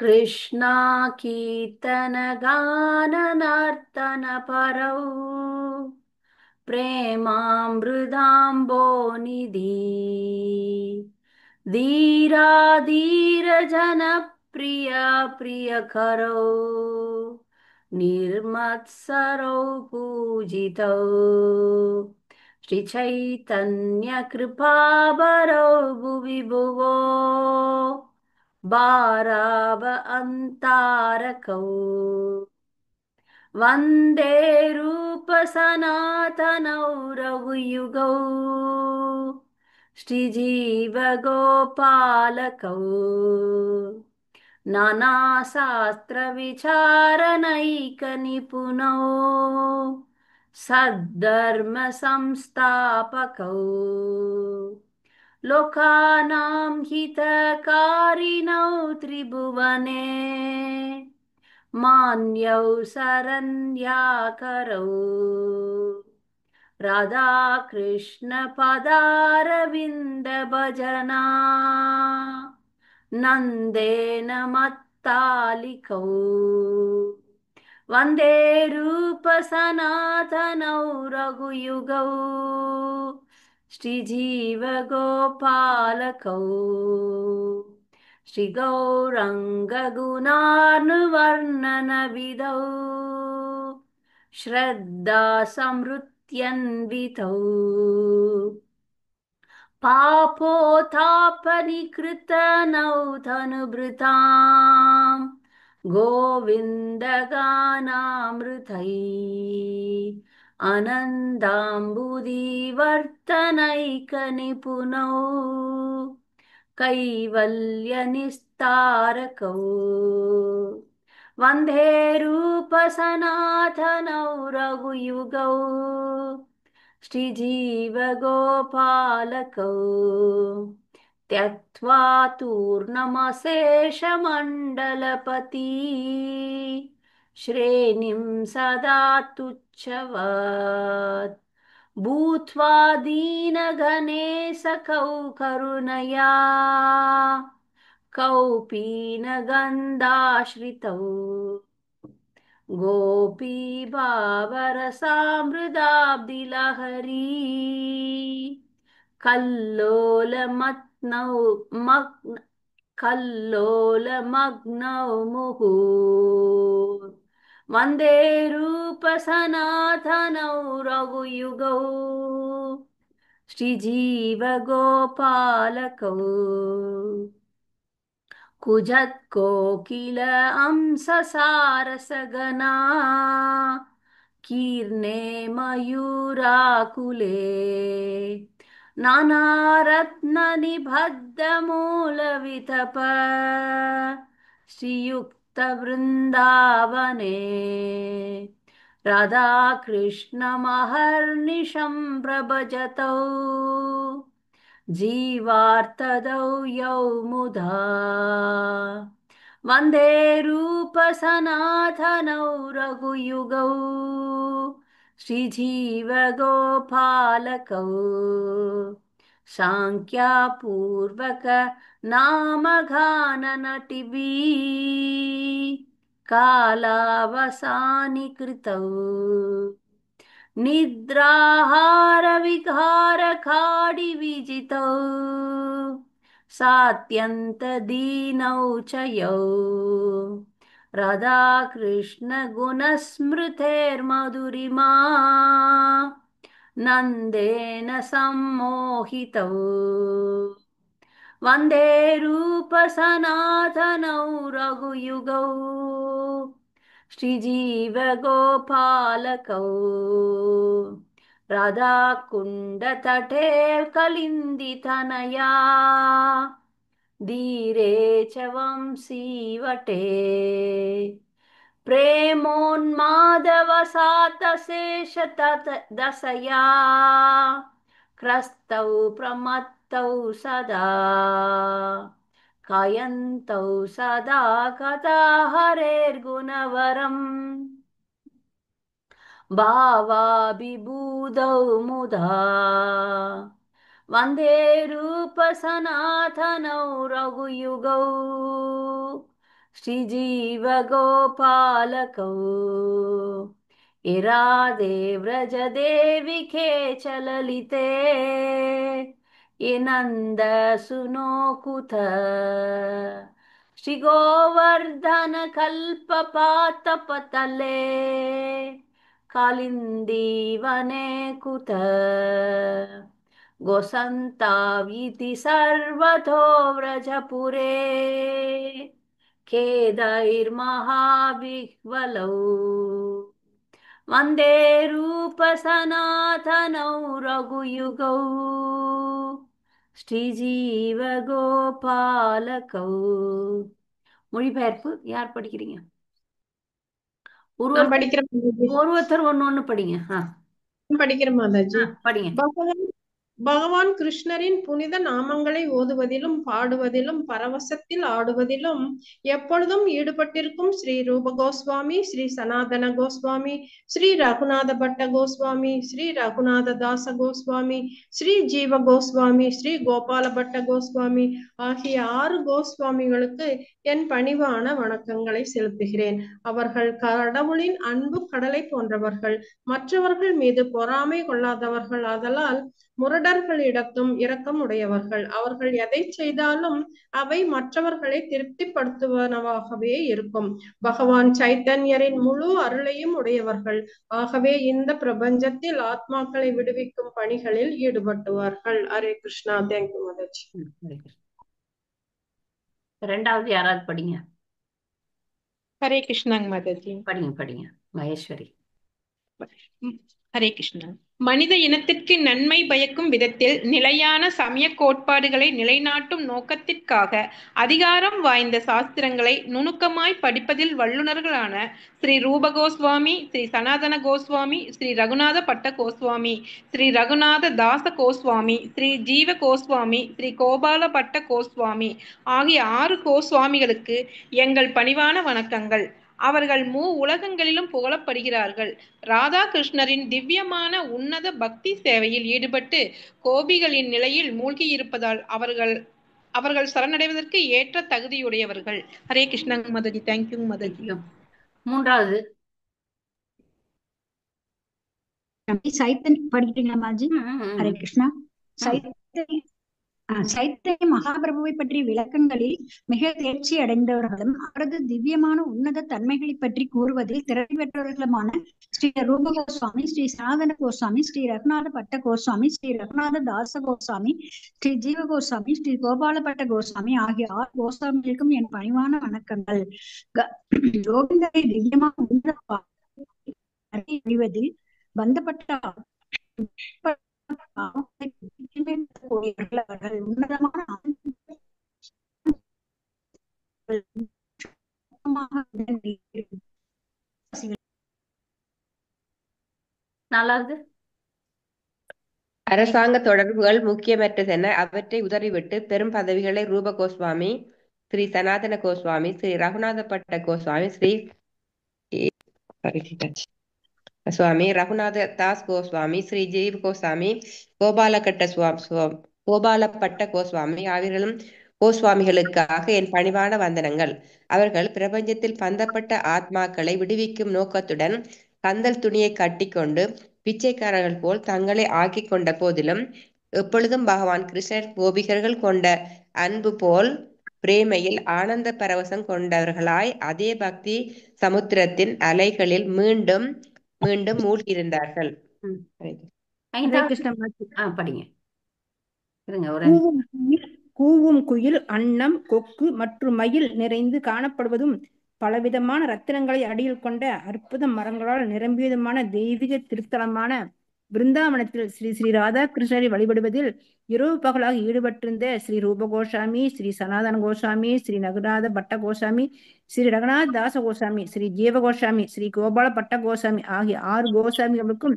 कृष्णा कीर्तन गाननर्तन परौ प्रेमामृताम्बो निधि धीराधीरजनप्रिय प्रियकरौ निर्मत्सरौ पूजितौ श्रीचैतन्यकृपावरौ भुवि भुवो बाराव अन्तारकौ वन्दे रूपसनातनौ रघुयुगौ श्रीजीवगोपालकौ नानाशास्त्रविचारनैकनिपुणौ सद्धर्मसंस्थापकौ लोकानां हितकारिणौ त्रिभुवने मान्यौ शरण्याकरौ राधाकृष्णपदारविन्दभजना नन्देन मत्तालिकौ वन्दे रूपसनातनौ रघुयुगौ श्रीजीवगोपालकौ श्रीगौरङ्गगुणार्णुवर्णनविधौ श्रद्धासंहृत्यन्वितौ पापोत्तापनिकृतनौतनुभृतां गोविन्दगानामृतैः आनन्दाम्बुधिवर्तनैकनिपुणौ कैवल्यनिस्तारकौ वन्दे रूपसनातनौ रघुयुगौ श्रीजीवगोपालकौ त्यक्त्वा तूर्णमशेषमण्डलपति श्रेणिं सदा तुच्छवत् भूत्वा दीनगणेशकौ करुणया कौपीनगन्धाश्रितौ गोपीभावरसामृदाब्धिलहरी कल्लोलमग्नौ कल्लोलमग्नौ मुहुः वन्दे रूपसनातनौ रघुयुगौ श्रीजीवगोपालकौ कुजत्कोकिल हंससारसगना कीर्णे मयूराकुले नानारत्ननिबद्धमूलवितप श्रीयुक्तवृन्दावने राधाकृष्णमहर्निशं प्रभजतौ जीवार्तदौ यौ मुधा वन्दे रूपसनातनौ रघुयुगौ श्रीजीवगोपालकौ साङ्ख्यापूर्वक नामगाननटिभिः कालावसानिकृतौ निद्राहारविहारकाडिविजितौ सात्यन्तदीनौ च यौ राधाकृष्णगुणस्मृतेर्मधुरिमा नन्देन सम्मोहितौ वन्दे रूपसनातनौ रघुयुगौ श्रीजीवगोपालकौ राधाकुण्डतटे कलिन्दितनया धीरे च वंशीवटे प्रेमोन्मादवसातशेषतदशया क्रस्तौ प्रमत्तौ सदा कायन्तौ सदा कदा हरेर्गुणवरम् भावाभिभूतौ मुधा वन्दे रूपसनातनौ रघुयुगौ श्रीजीवगोपालकौ ये राधे व्रजदेविके च ललिते ये नन्दसुनोकुत श्रीगोवर्धनकल्पपातपतले कालिन्दीवने कुत गोसन्ताविति सर्वतो व्रजपुरे खेदैर्महाविह्वलौ वन्दे रूपसनातनौ रघुयुगौ ஸ்ரீஜீவகோபாலகௌ. மொழிபெயர்ப்பு யார் படிக்கிறீங்க? நான் ஒருவருத்தர் படிக்கிறேன் மாதாஜி. ஒருவருத்தர் ஒன்னு படிங்க. படிக்கிறேன் மாதாஜி. படிங்க. பகவான் கிருஷ்ணரின் புனித நாமங்களை ஓதுவதிலும் பாடுவதிலும் பரவசத்தில் ஆடுவதிலும் எப்பொழுதும் ஈடுபட்டிருக்கும் ஸ்ரீ ரூப கோஸ்வாமி, ஸ்ரீ சனாதன கோஸ்வாமி, ஸ்ரீ ரகுநாத பட்ட கோஸ்வாமி, ஸ்ரீ ரகுநாத தாச கோஸ்வாமி, ஸ்ரீ ஜீவ கோஸ்வாமி, ஸ்ரீ கோபால பட்ட கோஸ்வாமி ஆகிய 6 கோஸ்வாமிகளுக்கு என் பணிவான வணக்கங்களை செலுத்துகிறேன். அவர்கள் கடவுளின் அன்பு கடலை போன்றவர்கள், மற்றவர்கள் மீது பொறாமை கொள்ளாதவர்கள், ஆதலால் முரடர்களிடத்தும் இரக்கம் உடையவர்கள். அவர்கள் எதை செய்தாலும் அவை மற்றவர்களை திருப்திப்படுத்துவனவாகவே இருக்கும். பகவான் சைத்தன்யரின் முழு அருளையும் உடையவர்கள். ஆகவே இந்த பிரபஞ்சத்தில் ஆத்மாக்களை விடுவிக்கும் பணிகளில் ஈடுபட்டுவார்கள். ஹரே கிருஷ்ணா. தேங்க்யூ மாதாஜி. ரெண்டாவது யாராவது படிங்க. ஹரே கிருஷ்ணாங்க மாதாஜி. படிங்க மகேஸ்வரி. ஹரே கிருஷ்ணா. மனித இனத்திற்கு நன்மை பயக்கும் விதத்தில் நிலையான சமய கோட்பாடுகளை நிலைநாட்டும் நோக்கத்திற்காக அதிகாரம் வாய்ந்த சாஸ்திரங்களை நுணுக்கமாய் படிப்பதில் வல்லுநர்களான ஸ்ரீ ரூப கோஸ்வாமி, ஸ்ரீ சனாதன கோஸ்வாமி, ஸ்ரீ ரகுநாத பட்ட கோஸ்வாமி, ஸ்ரீ ரகுநாத தாச கோஸ்வாமி, ஸ்ரீ ஜீவ கோஸ்வாமி, ஸ்ரீ கோபால பட்ட கோஸ்வாமி ஆகிய 6 கோஸ்வாமிகளுக்கு எங்கள் பணிவான வணக்கங்கள். அவர்கள் உலகங்களிலும் புகழப்படுகிறார்கள். ராதா கிருஷ்ணரின் திவ்யமான உன்னத பக்தி சேவையில் ஈடுபட்டு கோபிகளின் நிலையில் மூழ்கியிருப்பதால் அவர்கள் சரணடைவதற்கு ஏற்ற தகுதியுடையவர்கள். ஹரே கிருஷ்ணா மாதாஜி. தேங்க்யூ மாதாஜி. மூன்றாவது சைத்தன்ய படிக்கிறீங்களா மாஜி? ஹரே கிருஷ்ணா. சைத்தன்ய மகாபிரபுவை பற்றிய விளக்கங்களில் மிக தேர்ச்சி அடைந்தவர்களும் அவரது திவ்யமான உன்னத தன்மைகளை பற்றி கூறுவதில் திறமை பெற்றவர்களுமான ஸ்ரீ ரூப கோஸ்வாமி, ஸ்ரீ சனாதன கோஸ்வாமி, ஸ்ரீ ரகுநாத பட்ட கோஸ்வாமி, ஸ்ரீ ரகுநாத தாச கோஸ்வாமி, ஸ்ரீ ஜீவ கோஸ்வாமி, ஸ்ரீ கோபால பட்ட கோஸ்வாமி ஆகிய 6 கோஸ்வாமிகளுக்கும் என் பணிவான வணக்கங்கள். கோவிந்தரை திவ்யமான உன்னத அறிவதில் பந்தப்பட்ட உன்னதமான நாலாவது அரசாங்க தொடர்புகள் முக்கியமற்றதென அவற்றை உதறிவிட்டு பெரும் பதவிகளை ரூப கோஸ்வாமி, ஸ்ரீ சனாதன கோஸ்வாமி, ஸ்ரீ ரகுநாத பட்ட கோஸ்வாமி, ஸ்ரீ சுவாமி ரகுநாத தாஸ் கோஸ்வாமி, ஸ்ரீ ஜீவ் கோஸ்வாமி, கோபால பட்ட கோஸ்வாமி ஆகியோர்களும் கோஸ்வாமிகளுக்காக என் பணிவான வந்தனங்கள். அவர்கள் பிரபஞ்சத்தில் பந்தப்பட்ட ஆத்மாக்களை விடுவிக்கும் நோக்கத்துடன் கந்தல் துணியை கட்டிக்கொண்டு பிச்சைக்காரர்கள் போல் தங்களை ஆக்கிக் கொண்ட போதிலும் எப்பொழுதும் பகவான் கிருஷ்ணர் கோபிகர்கள் கொண்ட அன்பு போல் பிரேமையில் ஆனந்த பரவசம் கொண்டவர்களாய் அதே பக்தி சமுத்திரத்தின் அலைகளில் மீண்டும் மீண்டும் மூழ்கியிருந்தார்கள். படிங்க. கூவும் குயில், அன்னம், கொக்கு மற்றும் மயில் நிறைந்து காணப்படுவதும் பலவிதமான ரத்தினங்களை அடியில் கொண்ட அற்புத மரங்களால் நிரம்பியதுமான தெய்வீக திருத்தலமான பிருந்தாவனத்தில் ஸ்ரீ ஸ்ரீ ராதா கிருஷ்ணரை வழிபடுவதில் இரவு பகலாக ஈடுபட்டிருந்த ஸ்ரீ ரூப கோஸ்வாமி, ஸ்ரீ சனாதன கோஸ்வாமி, ஸ்ரீ ரகுநாத பட்ட கோஸ்வாமி, ஸ்ரீ ரகுநாத் தாச கோஸ்வாமி, ஸ்ரீ ஜீவ கோஸ்வாமி, ஸ்ரீ கோபால பட்ட கோஸ்வாமி ஆகிய 6 கோஸ்வாமிகளுக்கும்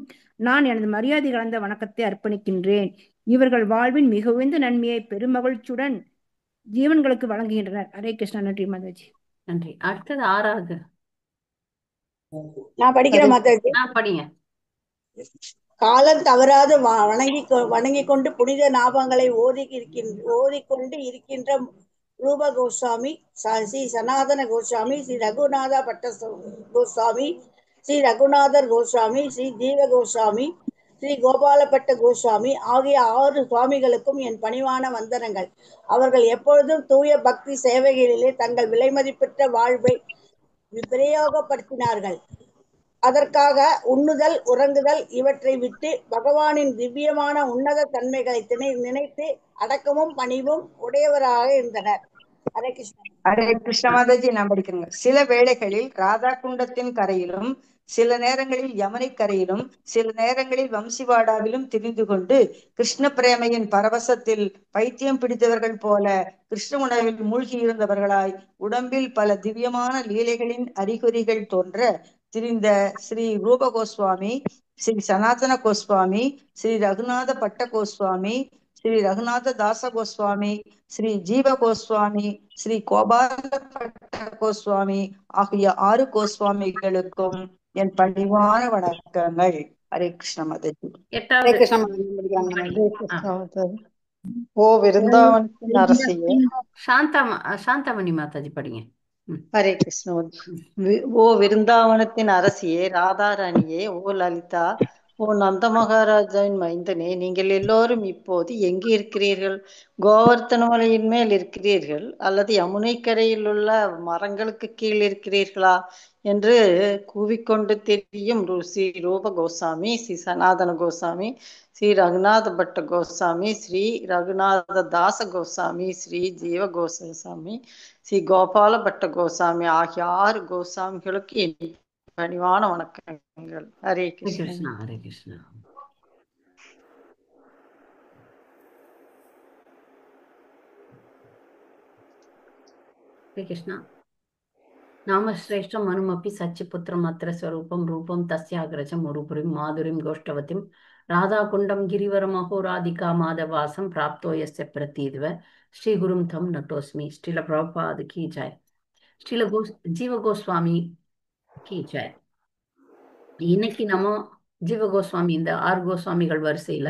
நான் எனது மரியாதை கலந்த வணக்கத்தை அர்ப்பணிக்கின்றேன். இவர்கள் வாழ்வின் மிக உயர்ந்த நன்மையை பெருமகிழ்ச்சியுடன் ஜீவன்களுக்கு வழங்குகின்றனர். ஹரே கிருஷ்ணா. நன்றி மாதாஜி. நன்றி. அடுத்தது ஆறாவது. நான் படிக்கிறேன் மாதாஜி. படிங்க. காலம் தவறாது வணங்கி கொண்டு புனித நாமங்களை ஓதிக்கொண்டு இருக்கின்ற ரூப கோஸ்வாமி, ஸ்ரீ சனாதன கோஸ்வாமி, ஸ்ரீ ரகுநாத பட்ட கோஸ்வாமி, ஸ்ரீ ரகுநாதர் கோஸ்வாமி, ஸ்ரீ ஜீவ கோஸ்வாமி, ஸ்ரீ கோபாலபட்ட கோஸ்வாமி ஆகிய 6 சுவாமிகளுக்கும் என் பணிவான வந்தனங்கள். அவர்கள் எப்பொழுதும் தூய பக்தி சேவைகளிலே தங்கள் விலைமதிப்பற்ற வாழ்வை பிரயோகப்படுத்தினார்கள். அதற்காக உண்ணுதல், உறங்குதல் இவற்றை விட்டு பகவானின் திவ்யமான உன்னத தன்மைகளை நினைத்து அடக்கமும் பணிவும் உடையவராக இருந்தனர். ஹரே கிருஷ்ணா. ஹரே கிருஷ்ண மாதாஜி. நான் படிக்கிறேங்க. சில வேளைகளில் ராதா குண்டத்தின் கரையிலும், சில நேரங்களில் யமுனை கரையிலும், சில நேரங்களில் வம்சிவாடாவிலும் திரிந்து கொண்டு கிருஷ்ண பிரேமையின் பரவசத்தில் பைத்தியம் பிடித்தவர்கள் போல கிருஷ்ண உணவில் மூழ்கி இருந்தவர்களாய் உடம்பில் பல திவ்யமான லீலைகளின் அறிகுறிகள் தோன்ற திரிந்த ஸ்ரீ ரூப கோஸ்வாமி, ஸ்ரீ சனாதன கோஸ்வாமி, ஸ்ரீ ரகுநாத பட்ட கோஸ்வாமி, ஸ்ரீ ரகுநாத தாச கோஸ்வாமி, ஸ்ரீ ஜீவ கோஸ்வாமி, ஸ்ரீ கோபாலபட்ட கோஸ்வாமி ஆகிய 6 கோஸ்வாமிகளுக்கும் என் பணிவான வணக்கங்கள். ஹரே கிருஷ்ண மாதாஜி. ஹரே எட்டாவது கிருஷ்ண மாதாஜி படிக்கிறாங்க. ஹரே கிருஷ்ண மாதாஜி. ஓ விருந்தாவனத்தின் அரசியே, சாந்தாமணி மாதாஜி படிங்க. ஹரே கிருஷ்ண மாதாஜி. ஓ விருந்தாவனத்தின் அரசியே, ராதாராணியே, ஓ லலிதா, ஓ நந்த மகாராஜாவின் மைந்தனே, நீங்கள் எல்லோரும் இப்போது எங்கே இருக்கிறீர்கள்? கோவர்த்தன மலையின் மேல் இருக்கிறீர்கள் அல்லது யமுனை கரையில் உள்ள மரங்களுக்கு கீழ் இருக்கிறீர்களா என்று கூவிக்கொண்டு தெரியும் ஸ்ரீ ரூப கோஸ்வாமி, ஸ்ரீ சனாதன கோஸ்வாமி, ஸ்ரீ ரகுநாத பட்ட கோஸ்வாமி, ஸ்ரீ ரகுநாத தாச கோஸ்வாமி, ஸ்ரீ ஜீவ கோஸ்வாமி, ஸ்ரீ கோபால பட்ட கோஸ்வாமி ஆகிய 6 கோஸ்வாமிகளுக்கு என் பணிவான வணக்கங்கள். ஹரே கிருஷ்ணா. ஹரே கிருஷ்ணா. ஹரே கிருஷ்ணா. நாமஸ்ரேஷ்டம் மனுமப்பி சச்சிபுத்திரம் அத்திர ஸ்வரூபம் ரூபம் தஸ்யாகிரஜம் உருபுரிம் மாதுரிம் கோஷ்டவதிம் ராதாகுண்டம் கிரிவரம் அஹோராதிகா மாதவாசம் பிராப்தோயஸ்ய பிரதீத்வ ஸ்ரீகுரும் தம் நட்டோஸ்மி. ஸ்ரீல பிரபாது கி ஜாய். ஸ்ரீல ஜீவ கோஸ்வாமி கி ஜாய். இன்னைக்கு நம்ம ஜீவ கோஸ்வாமி இந்த 6 கோஸ்வாமிகள் வரிசையில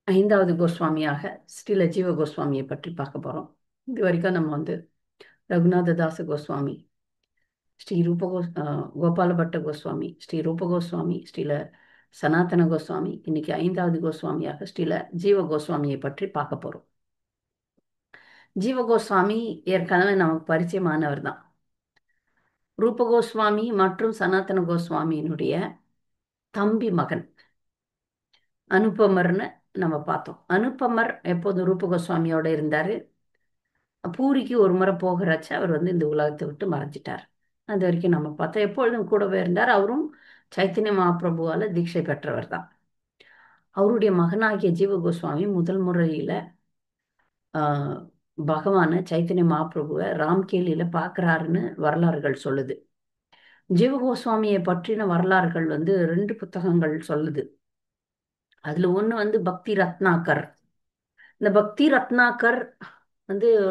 5வது கோஸ்வாமியாக ஸ்ரீல ஜீவ கோஸ்வாமியை பற்றி பார்க்க போறோம். இது வரைக்கும் நம்ம ரகுநாத தாச கோஸ்வாமி, ஸ்ரீ கோபால பட்ட கோஸ்வாமி, ஸ்ரீ ரூப கோஸ்வாமி, ஸ்ரீல சனாதன கோஸ்வாமி, இன்னைக்கு 5வது கோஸ்வாமியாக ஸ்ரீல ஜீவ கோஸ்வாமியை பற்றி பார்க்க போறோம். ஜீவ கோஸ்வாமி ஏற்கனவே நமக்கு பரிச்சயமானவர் தான். ரூப கோஸ்வாமி மற்றும் சனாதன கோஸ்வாமியினுடைய தம்பி மகன் அனுபமர்னு நம்ம பார்த்தோம். அனுபமர் எப்போதும் ரூப கோஸ்வாமியோட இருந்தாரு. பூரிக்கு ஒரு முறை போகிறச்ச அவர் இந்த உலகத்தை விட்டு மறைஞ்சிட்டார். அது வரைக்கும் நம்ம பார்த்தோம். எப்பொழுதும் கூடவே இருந்தார். அவரும் சைத்தன்ய மகாபிரபுவால தீட்சை பெற்றவர் தான். அவருடைய மகனாகிய ஜீவ கோஸ்வாமி முதல் முறையில பகவான சைத்தன்ய மகாபிரபுவை ராம்கேலியில பார்க்கிறாருன்னு வரலாறுகள் சொல்லுது. ஜீவ கோஸ்வாமியை பற்றின வரலாறுகள் 2 புத்தகங்கள் சொல்லுது. அதுல ஒண்ணு பக்தி ரத்னாகர். இந்த பக்தி ரத்னாகர்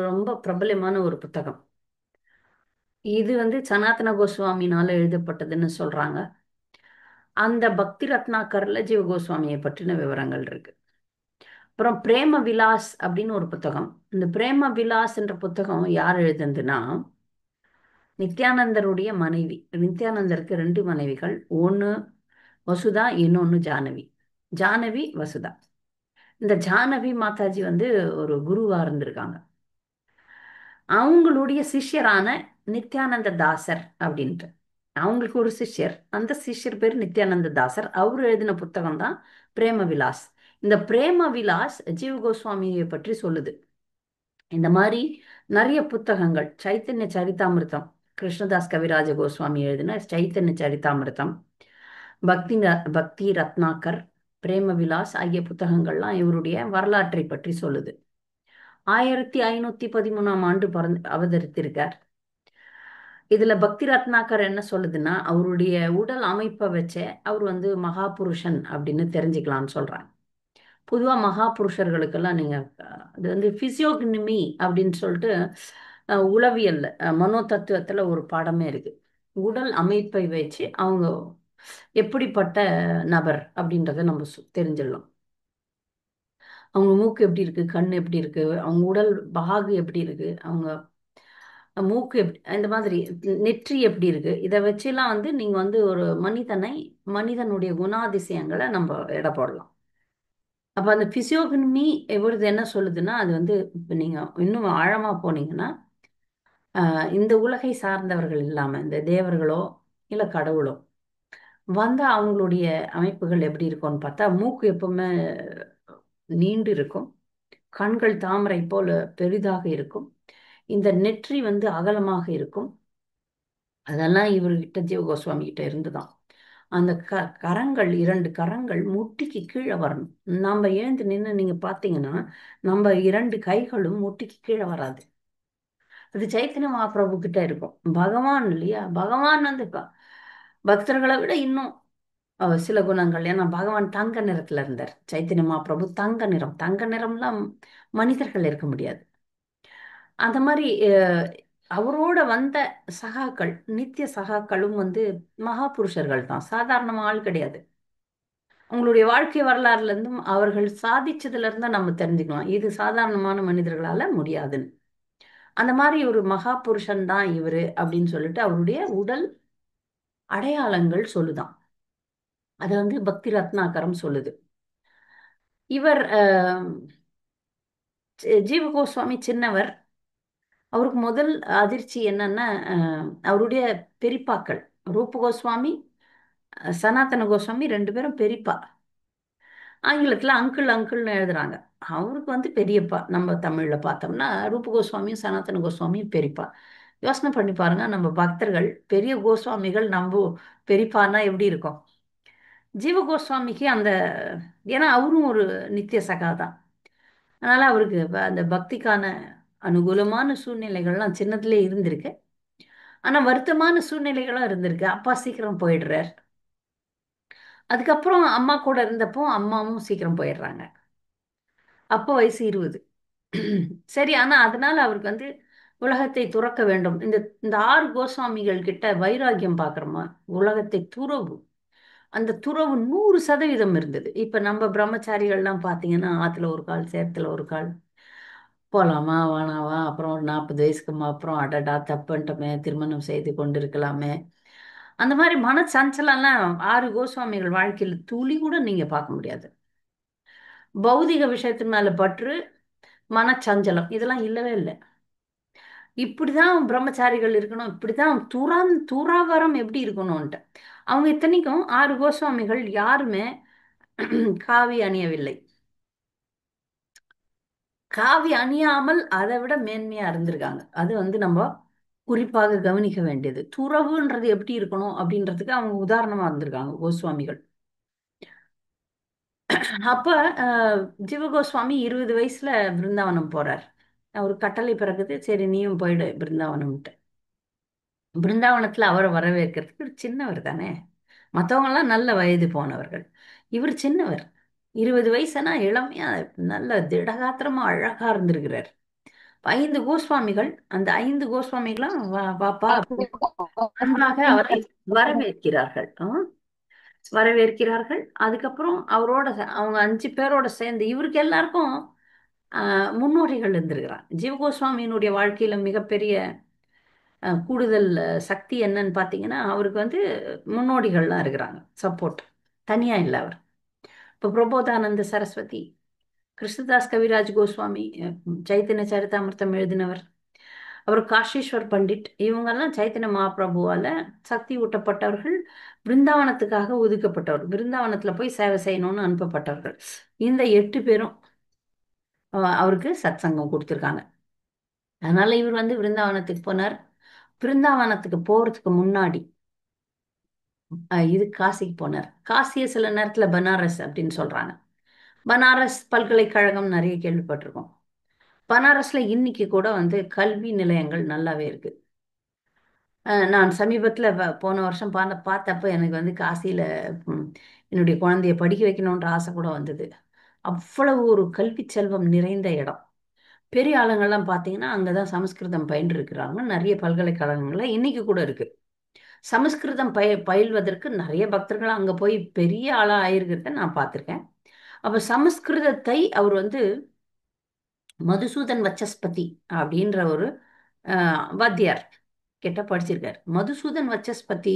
ரொம்ப பிரபலமான ஒரு புத்தகம். இது சனாதன கோஸ்வாமினால எழுதப்பட்டதுன்னு சொல்றாங்க. அந்த பக்தி ரத்னாகர்ல ஜீவ கோஸ்வாமியை பற்றின விவரங்கள் இருக்கு. அப்புறம் பிரேம விலாஸ் அப்படின்னு ஒரு புத்தகம். இந்த பிரேம விலாஸ் என்ற புத்தகம் யார் எழுதுதுன்னா நித்யானந்தருடைய மனைவி. நித்யானந்தருக்கு 2 மனைவிகள். ஒன்று வசுதா, இன்னொன்னு ஜானவி. ஜானவி வசுதா. இந்த ஜானவி மாதாஜி ஒரு குருவா இருந்திருக்காங்க. அவங்களுடைய சிஷ்யரான நித்யானந்த தாசர் அப்படின்ட்டு அவங்களுக்கு ஒரு சிஷ்யர். அந்த சிஷ்யர் பேர் நித்யானந்த தாசர். அவர் எழுதின புத்தகம் தான் பிரேம விலாஸ். இந்த பிரேம விலாஸ் ஜீவ கோஸ்வாமியை பற்றி சொல்லுது. இந்த மாதிரி நிறைய புத்தகங்கள், சைத்தன்ய சரிதாமிருத்தம், கிருஷ்ணதாஸ் கவிராஜ கோஸ்வாமி எழுதின சைத்தன்ய சரிதாமிருத்தம், பக்தி ரத்னாகர், பிரேம விலாஸ் ஆகிய புத்தகங்கள்லாம் இவருடைய வரலாற்றை பற்றி சொல்லுது. 1513ஆம் ஆண்டு அவதரித்திருக்கார். இதுல பக்தி ரத்னாகர் என்ன சொல்லுதுன்னா அவருடைய உடல் அமைப்பை வச்ச அவர் மகாபுருஷன் அப்படின்னு தெரிஞ்சுக்கலாம்னு சொல்றாங்க. பொதுவா மகாபுருஷர்களுக்கெல்லாம் நீங்க அது பிசியோக்னிமி அப்படின்னு சொல்லிட்டு உளவியல் மனோ தத்துவத்துல ஒரு பாடமே இருக்கு. உடல் அமைப்பை வச்சு அவங்க எப்படிப்பட்ட நபர் அப்படின்றத நம்ம தெரிஞ்சிடலாம். அவங்க மூக்கு எப்படி இருக்கு, கண் எப்படி இருக்கு, அவங்க உடல் பாகு எப்படி இருக்கு, அவங்க மூக்கு எப்படி, இந்த மாதிரி நெற்றி எப்படி இருக்கு, இதை வச்செல்லாம் வந்து நீங்க வந்து ஒரு மனிதனுடைய குணாதிசயங்களை நம்ம எடை போடலாம். அப்ப அந்த பிசியோகனமி எவ்வளவு என்ன சொல்லுதுன்னா, அது வந்து இப்ப நீங்க இன்னும் ஆழமா போனீங்கன்னா, இந்த உலகை சார்ந்தவர்கள் இல்லாம இந்த தேவர்களோ இல்ல கடவுளோ வந்தா அவங்களுடைய அமைப்புகள் எப்படி இருக்கும்னு பார்த்தா, மூக்கு எப்பவுமே நீண்டு இருக்கும், கண்கள் தாமரை போல பெரிதாக இருக்கும், இந்த நெற்றி வந்து அகலமாக இருக்கும். அதெல்லாம் இவர்கிட்ட ஜீவகோஸ்வாமி கிட்ட இருந்துதான். அந்த கரங்கள், 2 கரங்கள் முட்டிக்கு கீழே வரணும். நம்ம எழுந்து நின்று நீங்க பார்த்தீங்கன்னா நம்ம 2 கைகளும் முட்டிக்கு கீழே வராது. அது சைத்தன்ய மகாபிரபு கிட்ட இருக்கும். பகவான் இல்லையா, பகவான் வந்து பக்தர்களை விட இன்னும் சில குணங்கள். ஏன்னா பகவான் தங்க நிறத்துல இருந்தார், சைத்தன்ய மகாபிரபு தங்க நிறம். தங்க நிறம்லாம் மனிதர்கள் இருக்க முடியாது. அந்த மாதிரி அவரோட வந்த சகாக்கள், நித்திய சகாக்களும் வந்து மகா புருஷர்கள் தான், சாதாரண ஆள் கிடையாது. அவங்களுடைய வாழ்க்கை வரலாறுல இருந்தும் அவர்கள் சாதிச்சதுல இருந்தா நம்ம தெரிஞ்சுக்கலாம் இது சாதாரணமான மனிதர்களால முடியாதுன்னு. அந்த மாதிரி ஒரு மகா புருஷன் தான் இவரு அப்படின்னு சொல்லிட்டு அவருடைய உடல் அடையாளங்கள் சொல்லுதான். அது வந்து பக்தி ரத்னாகரம் சொல்லுது. இவர் ஜீவ கோஸ்வாமி சின்னவர். அவருக்கு முதல் அதிர்ச்சி என்னன்னா, அவருடைய பெரிப்பாக்கள் ரூப கோஸ்வாமி, சனாதன கோஸ்வாமி 2 பேரும் பெரியப்பா. ஆங்கிலத்துல அங்கிள் அங்கிள்னு எழுதுறாங்க. அவருக்கு வந்து பெரியப்பா. நம்ம தமிழ்ல பார்த்தோம்னா ரூப கோஸ்வாமியும் சனாதன கோஸ்வாமியும் பெரியப்பா. யோசனை பண்ணி பாருங்க, நம்ம பக்தர்கள் பெரிய கோஸ்வாமிகள் நம்ம பெரியப்பான்னா எப்படி இருக்கும். ஜீவ கோஸ்வாமிக்கு அந்த, ஏன்னா அவரும் ஒரு நித்திய சகா தான், அதனால அவருக்கு அந்த பக்திக்கான அனுகூலமான சூழ்நிலைகள்லாம் சின்னத்திலே இருந்திருக்கு. ஆனா வருத்தமான சூழ்நிலைகளும் இருந்திருக்கு. அப்பா சீக்கிரம் போயிடுறார். அதுக்கப்புறம் அம்மா கூட இருந்தப்போ அம்மாவும் சீக்கிரம் போயிடுறாங்க. அப்போ வயசு 20. சரி, ஆனா அதனால அவருக்கு வந்து உலகத்தை துறக்க வேண்டும். இந்த இந்த 6 கோஸ்வாமிகள் கிட்ட வைராக்கியம் பார்க்குறோமா, உலகத்தை துறவு, அந்த துறவு 100% இருந்தது. இப்ப நம்ம பிரம்மச்சாரிகள்லாம் பார்த்தீங்கன்னா ஆத்துல ஒரு கால் சேத்துல ஒரு கால், போலாமா வேணாவா, அப்புறம் ஒரு 40 வயசுக்கு அப்புறம் அடடா தப்புன்ட்டோமே, திருமணம் செய்து கொண்டிருக்கலாமே, அந்த மாதிரி மனச்சஞ்சலம்லாம் 6 கோஸ்வாமிகள் வாழ்க்கையில் துளி கூட நீங்க பார்க்க முடியாது. பௌதிக விஷயத்து மேல பற்று, மனச்சஞ்சலம் இதெல்லாம் இல்லவே இல்லை. இப்படிதான் பிரம்மச்சாரிகள் இருக்கணும், இப்படிதான் துறவரம் எப்படி இருக்கணும்ன்ட்டு. அவங்க இத்தனைக்கும் 6 கோஸ்வாமிகள் யாருமே காவி அணியவில்லை. காவி அணியாமல் அதை விட மேன்மையா இருந்திருக்காங்க. அது வந்து நம்ம குறிப்பாக கவனிக்க வேண்டியது. துறவுன்றது எப்படி இருக்கணும் அப்படின்றதுக்கு அவங்க உதாரணமா இருந்திருக்காங்க கோஸ்வாமிகள். அப்ப ஜீவ கோஸ்வாமி 20 வயசுல பிருந்தாவனம் போறார். அவர் கட்டளை பிறகுது, சரி நீயும் போயிடு பிருந்தாவனம்ட்டு. பிருந்தாவனத்துல அவரை வரவேற்கிறதுக்கு சின்னவர் தானே, மற்றவங்க எல்லாம் நல்ல வயது போனவர்கள், இவர் சின்னவர். 20 வயசுனா இளமையா நல்ல திடகாத்திரமா அழகா இருந்திருக்கிறார். 5 கோஸ்வாமிகள், அந்த 5 கோஸ்வாமிகளும் பாப்பா அன்பாக அவரை வரவேற்கிறார்கள். வரவேற்கிறார்கள். அதுக்கப்புறம் அவரோட அவங்க 5 பேரோட சேர்ந்து இவருக்கு எல்லாருக்கும் முன்னோடிகள் இருந்திருக்கிறார். ஜீவ கோஸ்வாமியினுடைய வாழ்க்கையில மிகப்பெரிய கூடுதல் சக்தி என்னன்னு பார்த்தீங்கன்னா, அவருக்கு வந்து முன்னோடிகள்லாம் இருக்கிறாங்க, சப்போர்ட். தனியா இல்லை அவர். இப்போ பிரபோதானந்த சரஸ்வதி, கிருஷ்ணதாஸ் கவிராஜ் கோஸ்வாமி, சைத்தன்ய சரிதாமிர்தம் எழுதினவர், அவர் காஷீஸ்வர் பண்டிட், இவங்கெல்லாம் சைத்தன்ய மகாபிரபுவால சக்தி ஊட்டப்பட்டவர்கள், பிருந்தாவனத்துக்காக ஒதுக்கப்பட்டவர், பிருந்தாவனத்துல போய் சேவை செய்யணும்னு அனுப்பப்பட்டவர்கள். இந்த 8 பேரும் அவருக்கு சத் சங்கம் கொடுத்துருக்காங்க. அதனால இவர் வந்து பிருந்தாவனத்துக்கு போனார். பிருந்தாவனத்துக்கு போறதுக்கு முன்னாடி இது காசிக்கு போனார். காசியை சில நேரத்துல பனாரஸ் அப்படின்னு சொல்றாங்க. பனாரஸ் பல்கலைக்கழகம் நிறைய கேள்விப்பட்டிருக்கோம். பனாரஸ்ல இன்னைக்கு கூட வந்து கல்வி நிலையங்கள் நல்லாவே இருக்கு. நான் சமீபத்துல போன வருஷம் பார்த்தப்ப எனக்கு வந்து காசியில என்னுடைய குழந்தைய படிக்க வைக்கணுன்ற ஆசை கூட வந்தது. அவ்வளவு ஒரு கல்வி செல்வம் நிறைந்த இடம். பெரிய ஆளுங்கள்லாம் பார்த்தீங்கன்னா அங்கதான் சமஸ்கிருதம் பயின்று இருக்கிறாங்க. நிறைய பல்கலைக்கழகங்கள்ல இன்னைக்கு கூட இருக்கு. சமஸ்கிருதம் பயில்வதற்கு நிறைய பக்தர்கள் அங்க போய் பெரிய ஆளா ஆயிருக்கிறத நான் பார்த்திருக்கேன். அப்ப சமஸ்கிருதத்தை அவர் வந்து மதுசூதன் வச்சஸ்பதி அப்படின்ற ஒரு வாத்தியார் கிட்ட படிச்சிருக்காரு. மதுசூதன் வச்சஸ்பதி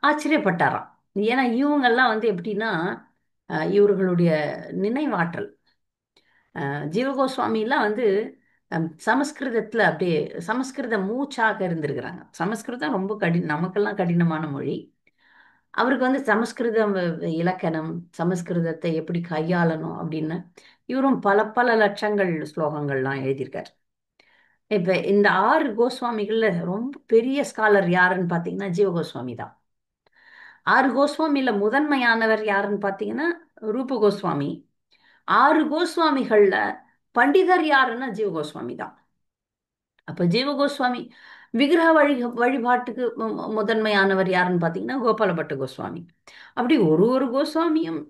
ஆச்சரியப்பட்டாராம். ஏன்னா இவங்கெல்லாம் வந்து எப்படின்னா இவர்களுடைய நினைவாற்றல், ஜீவகோஸ்வாமிலாம் வந்து சமஸ்கிருதத்துல அப்படியே சமஸ்கிருத மூச்சாக இருந்திருக்கிறாங்க. சமஸ்கிருதம் ரொம்ப நமக்கெல்லாம் கடினமான மொழி. அவருக்கு வந்து சமஸ்கிருதம் இலக்கணம், சமஸ்கிருதத்தை எப்படி கையாளணும் அப்படின்னு இவரும் பல பல லட்சங்கள் ஸ்லோகங்கள்லாம் எழுதியிருக்காரு. இப்ப இந்த 6 கோஸ்வாமிகள்ல ரொம்ப பெரிய ஸ்காலர் யாருன்னு பாத்தீங்கன்னா ஜீவகோஸ்வாமி தான். 6 கோஸ்வாமியில முதன்மையானவர் யாருன்னு பாத்தீங்கன்னா ரூப கோஸ்வாமி. 6 கோஸ்வாமிகள்ல பண்டிதர் யாருன்னா ஜீவகோஸ்வாமி தான். அப்ப ஜீவகோஸ்வாமி விக்கிரக வழிபாட்டுக்கு முதன்மையானவர் யாருன்னு பாத்தீங்கன்னா கோபாலபட்ட கோஸ்வாமி. அப்படி ஒரு ஒரு கோஸ்வாமியும்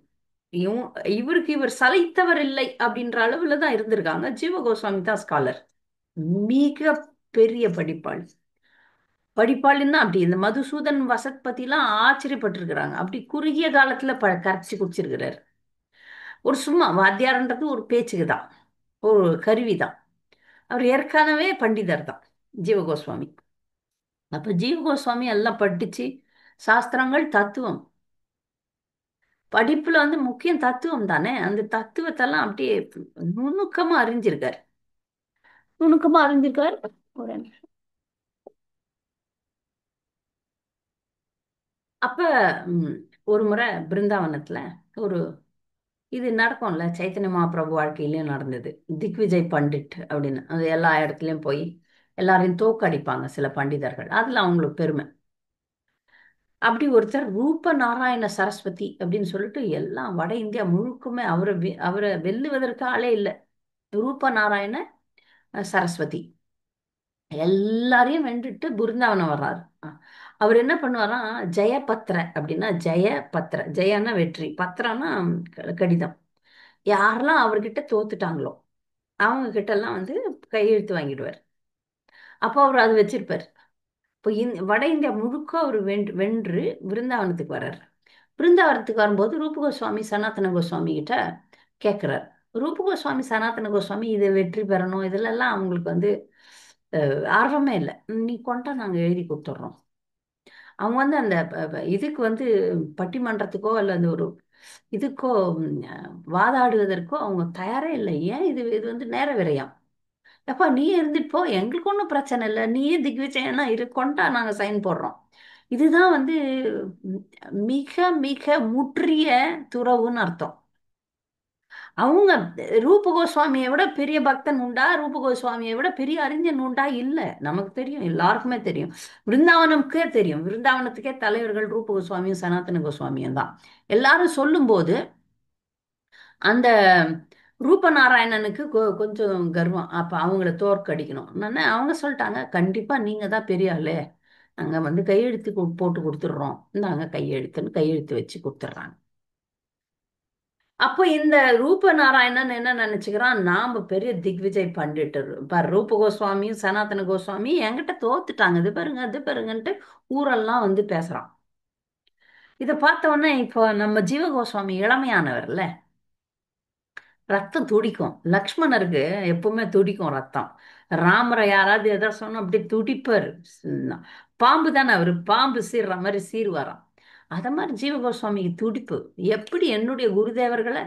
இவருக்கு இவர் சளைத்தவர் இல்லை அப்படின்ற அளவுல தான் இருந்திருக்காங்க. ஜீவகோஸ்வாமி தான் ஸ்காலர், மிக பெரிய படிப்பாளின்னா அப்படி இந்த மதுசூதன் வசத் பத்திலாம் ஆச்சரியப்பட்டிருக்கிறாங்க. அப்படி குறுகிய காலத்துல கரைச்சி குடிச்சிருக்கிறாரு. ஒரு சும்மா வாத்தியார்ன்றது ஒரு பேச்சுக்கு தான், ஒரு கருவி தான். அவர் ஏற்கனவே பண்டிதர் தான் ஜீவகோஸ்வாமி. அப்ப ஜீவகோஸ்வாமி எல்லாம் படிச்சு சாஸ்திரங்கள், தத்துவம், படிப்புல வந்து முக்கியம் தத்துவம் தானே. அந்த தத்துவத்தெல்லாம் அப்படியே நுணுக்கமா அறிஞ்சிருக்காரு. ஒரு நிமிஷம். அப்ப ஒரு முறை பிருந்தாவனத்துல ஒரு இது நடக்கும்ல, சைத்தன்ய மகாபிரபு வாழ்க்கையிலயும் நடந்தது. திக்விஜய் பண்டிட் அப்படின்னு அது எல்லா இடத்துலயும் போய் எல்லாரையும் தோக்கடிப்பாங்க சில பண்டிதர்கள், அதுல அவங்களுக்கு பெருமை. அப்படி ஒருத்தர் ரூப நாராயண சரஸ்வதி அப்படின்னு சொல்லிட்டு எல்லாம் வட இந்தியா முழுக்குமே அவரை வெல்லுவதற்கு ஆளே இல்லை. ரூப நாராயண சரஸ்வதி எல்லாரையும் வென்றுட்டு பிருந்தாவனம் வர்றாரு. அவர் என்ன பண்ணுவாராம், ஜெயபத்ர அப்படின்னா ஜெயபத்ர, ஜெயன்னா வெற்றி, பத்திரன்னா கடிதம். யாரெல்லாம் அவர்கிட்ட தோத்துட்டாங்களோ அவங்க கிட்ட எல்லாம் வந்து கையெழுத்து வாங்கிடுவார். அப்போ அவர் அது வச்சிருப்பார். இப்போ வட இந்தியா முழுக்க அவர் வென்று பிருந்தாவனத்துக்கு வர்றார். பிருந்தாவனத்துக்கு வரும்போது ரூப கோஸ்வாமி சனாதன கோஸ்வாமி கிட்ட கேட்கிறார். ரூப கோஸ்வாமி சனாதன கோஸ்வாமி இதை வெற்றி பெறணும் இதுலெல்லாம் அவங்களுக்கு வந்து ஆர்வமே இல்லை. நீ கொண்டா நாங்கள் எழுதி கொடுத்துட்றோம். அவங்க வந்து அந்த இதுக்கு வந்து பட்டிமன்றத்துக்கோ அல்லது ஒரு இதுக்கோ வாதாடுவதற்கோ அவங்க தயாரே இல்லை. ஏன் இது இது வந்து நேர விரயம். எப்பா நீ இருந்துட்டு போ, எங்களுக்கு ஒன்றும் பிரச்சனை இல்லை, நீயே திக்விஜயம்னா கொண்டா நாங்கள் சைன் போடுறோம். இதுதான் வந்து மிக மிக முற்றிய துறவுன்னு அர்த்தம். அவங்க ரூப கோஸ்வாமியை விட பெரிய பக்தன் உண்டா, ரூப கோஸ்வாமியை விட பெரிய அறிஞன் உண்டா? இல்லை, நமக்கு தெரியும், எல்லாருக்குமே தெரியும், பிருந்தாவனமுக்கே தெரியும். பிருந்தாவனத்துக்கே தலைவர்கள் ரூப கோஸ்வாமியும் சனாதன கோஸ்வாமியும் தான். எல்லாரும் சொல்லும்போது அந்த ரூபநாராயணனுக்கு கொஞ்சம் கர்வம். அப்ப அவங்கள தோற்கடிக்கணும். அவங்க சொல்லிட்டாங்க, கண்டிப்பா நீங்க தான் பெரிய ஆளு, நாங்க வந்து கையெழுத்து போட்டு கொடுத்துடுறோம், நாங்க கையெழுத்துன்னு கையெழுத்து வச்சு கொடுத்துட்றாங்க. அப்போ இந்த ரூப நாராயணன் என்ன நினைச்சுக்கிறான், நாம பெரிய திக்விஜய் பண்டிட்டு பாரு, ரூப கோஸ்வாமியும் சனாதன கோஸ்வாமியும் என்கிட்ட தோத்துட்டாங்க, இது பாருங்க அது பாருங்கன்ட்டு ஊரெல்லாம் வந்து பேசுறான். இதை பார்த்த உடனே இப்போ நம்ம ஜீவ கோஸ்வாமி இளமையானவர்ல, ரத்தம் துடிக்கும். லக்ஷ்மணருக்கு எப்பவுமே துடிக்கும் ரத்தம். ராமரை யாராவது எதாவது சொன்னா அப்படி துடிப்பார். பாம்பு தானே அவரு, பாம்பு சீர்ற மாதிரி சீர்வாராம். அத மாதிரி ஜீவ கோஸ்வாமிக்கு துடிப்பு. எப்படி என்னுடைய குருதேவர்களை,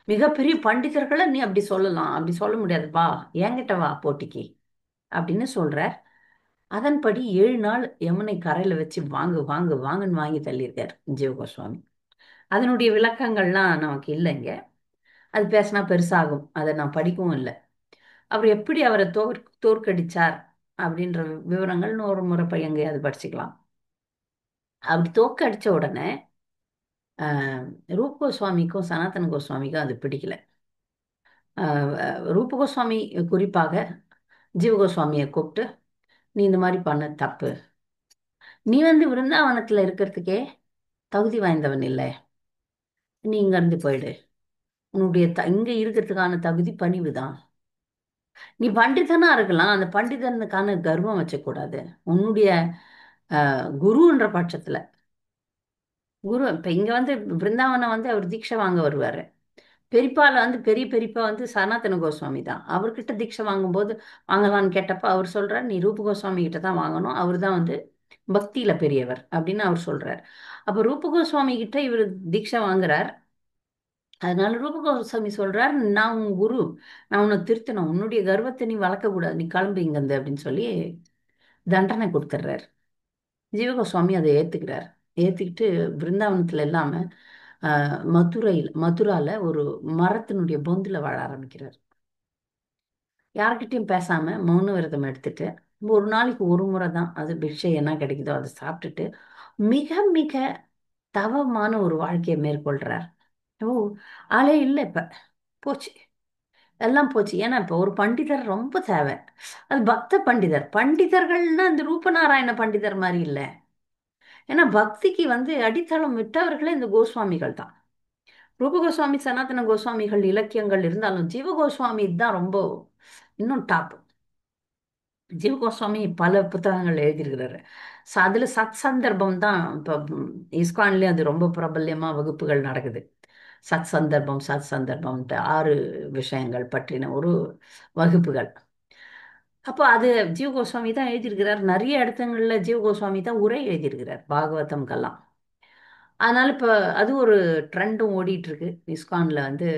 மிகப்பெரிய பண்டிதர்களை நீ அப்படி சொல்லலாம்? அப்படி சொல்ல முடியாது, வா என்கிட்ட வா போட்டிக்கு அப்படின்னு சொல்றார். அதன்படி 7 நாள் யமுனை கரையில வச்சு வாங்கு வாங்கு வாங்குன்னு வாங்கி தள்ளியிருக்கார் ஜீவ கோஸ்வாமி. அதனுடைய விளக்கங்கள்லாம் நமக்கு இல்லைங்க, அது பேசினா பெருசாகும், அதை நான் படிக்கவும் இல்லை. அவர் எப்படி அவரை தோற்கடிச்சார் அப்படின்ற விவரங்கள்னு ஒரு முறை போய் எங்கேயாவது படிச்சுக்கலாம். அப்படி தோற்கடிச்ச உடனே ரூப கோஸ்வாமிக்கும் சனாதன கோஸ்வாமிக்கும் அது பிடிக்கல. ரூப கோஸ்வாமி குறிப்பாக ஜீவ கோஸ்வாமியை கூப்பிட்டு, நீ இந்த மாதிரி பண்ண தப்பு, நீ வந்து விருந்தாவனத்துல இருக்கிறதுக்கே தகுதி வாய்ந்தவன் இல்லை, நீ இங்க இருந்து போயிடு, உன்னுடைய இங்க இருக்கிறதுக்கான தகுதி பணிவு தான், நீ பண்டிதனா இருக்கலாம், அந்த பண்டிதனுக்கான கர்வம் வச்சக்கூடாது, உன்னுடைய குருன்ற பட்சத்துல குரு இப்ப இங்க வந்து பிருந்தாவனம் வந்து அவர் தீட்சை வாங்க வருவாரு, பெரியப்பால வந்து பெரிய பெரியப்பா வந்து சனாதன கோஸ்வாமி தான். அவர்கிட்ட தீட்சை வாங்கும்போது வாங்கலான்னு கேட்டப்ப அவர் சொல்றார், நீ ரூப கோஸ்வாமி கிட்ட தான் வாங்கணும், அவர் தான் வந்து பக்தியில பெரியவர் அப்படின்னு அவர் சொல்றார். அப்ப ரூப கோஸ்வாமி கிட்ட இவர் தீட்சை வாங்குறார். அதனால ரூப கோஸ்வாமி சொல்றார், நான் உன் குரு, நான் உன்னை திருத்தணும், உன்னுடைய கர்வத்தை நீ வளர்க்க கூடாது, நீ கிளம்பு இங்கிருந்து அப்படின்னு சொல்லி தண்டனை கொடுத்துட்றாரு. ஜீவகோஸ்வாமி அதை ஏத்துக்கிறார். ஏத்துக்கிட்டு பிருந்தாவனத்துல இல்லாம மதுரால ஒரு மரத்தினுடைய பொந்துல வாழ ஆரம்பிக்கிறார். யார்கிட்டயும் பேசாம மௌன விரதம் எடுத்துட்டு ஒரு நாளைக்கு ஒரு முறை தான் அது பிக்ஷை என்ன கிடைக்குதோ அதை சாப்பிட்டுட்டு மிக மிக தவமான ஒரு வாழ்க்கையை மேற்கொள்றார். ஓ, ஆளே இல்லை இப்ப, போச்சு, எல்லாம் போச்சு. ஏன்னா இப்ப ஒரு பண்டிதர் ரொம்ப தேவை. அது பக்த பண்டிதர். பண்டிதர்கள்னா இந்த ரூபநாராயண பண்டிதர் மாதிரி இல்லை. ஏன்னா பக்திக்கு வந்து அடித்தளம் விட்டவர்களே இந்த கோஸ்வாமிகள் தான். ரூப கோஸ்வாமி, சனாதன கோஸ்வாமிகள் இலக்கியங்கள் இருந்தாலும் ஜீவ கோஸ்வாமி தான் ரொம்ப இன்னும் டாப். ஜீவ கோஸ்வாமி பல புத்தகங்கள் எழுதியிருக்கிறாரு. அதுல சத் சந்தர்ப்பம் தான் இப்போ இஸ்கான்லயே அது ரொம்ப பிரபல்யமா வகுப்புகள் நடக்குது. சத் சந்தர்ப்பம், சத் சந்தர்ப்பம்ட்டு 6 விஷயங்கள் பற்றின ஒரு வகுப்புகள். அப்போ அது ஜீவ கோஸ்வாமி தான் எழுதியிருக்கிறார். நிறைய இடத்துங்கள்ல ஜீவ கோஸ்வாமி தான் உரை எழுதியிருக்கிறார் பாகவதம்கெல்லாம். அதனால இப்போ அது ஒரு ட்ரெண்டும் ஓடிட்டு இருக்கு இஸ்கான்ல வந்து.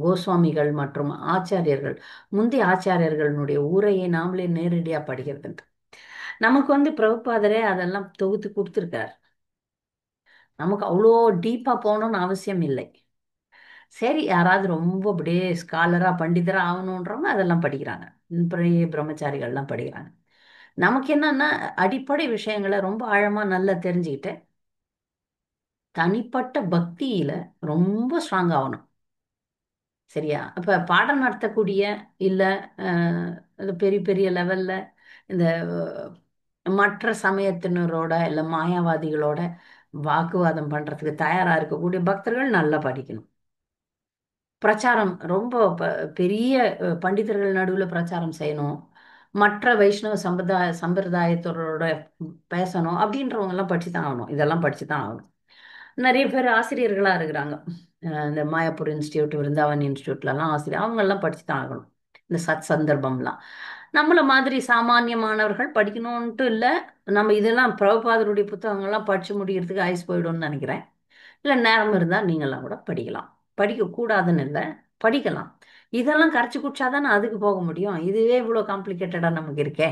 கோஸ்வாமிகள் மற்றும் ஆச்சாரியர்கள், முந்தைய ஆச்சாரியர்களுடைய உரையை நாமளே நேரடியாக படிக்கிறது. நமக்கு வந்து பிரபுபாதரே அதெல்லாம் தொகுத்து கொடுத்துருக்கார். நமக்கு அவ்வளோ டீப்பா போகணும்னு அவசியம் இல்லை. சரி, யாராவது ரொம்ப அப்படியே ஸ்காலரா பண்டிதரா ஆகணுன்றவங்க அதெல்லாம் படிக்கிறாங்க. பெரிய பிரம்மச்சாரிகள்லாம் படிக்கிறாங்க. நமக்கு என்னன்னா அடிப்படை விஷயங்களை ரொம்ப ஆழமா நல்லா தெரிஞ்சுக்கிட்டு தனிப்பட்ட பக்தியில ரொம்ப ஸ்ட்ராங் ஆகணும். சரியா? அப்ப பாடம் நடத்தக்கூடிய இல்ல இது பெரிய பெரிய லெவல்ல இந்த மற்ற சமயத்தினரோட இல்ல மாயாவாதிகளோட வாக்குவாதம் பண்றதுக்கு தயாரா இருக்கக்கூடிய பக்தர்கள் நல்லா படிக்கணும். பிரச்சாரம் ரொம்ப பெரிய பண்டிதர்கள் நடுவுல பிரச்சாரம் செய்யணும். மற்ற வைஷ்ணவ சம்பிரதாயத்தோட பேசணும் அப்படின்றவங்க எல்லாம் படிச்சு தான் ஆகணும். இதெல்லாம் படிச்சு தான் ஆகணும். நிறைய பேர் ஆசிரியர்களா இருக்கிறாங்க. இந்த மாயாப்பூர் இன்ஸ்டியூட், விருந்தாவன் இன்ஸ்டியூட்லலாம் ஆசிரியர் அவங்க எல்லாம் படிச்சு தான் ஆகணும். இந்த சத் சந்தர்ப்பம்லாம் நம்மள மாதிரி சாமானியமானவர்கள் படிக்கணும்ட்டு இல்லை. நம்ம இதெல்லாம் பிரபுபாதருடைய புத்தகங்கள்லாம் படிச்சு முடிக்கிறதுக்கு ஆயுஸ் போயிடும்னு நினைக்கிறேன். இல்லை, நேரம் இருந்தால் நீங்களாம் கூட படிக்கலாம். படிக்கக்கூடாதுன்னு இல்லை, படிக்கலாம். இதெல்லாம் கரைச்சி குடிச்சாதானே அதுக்கு போக முடியும். இதுவே இவ்வளோ காம்ப்ளிகேட்டடாக நமக்கு இருக்கே.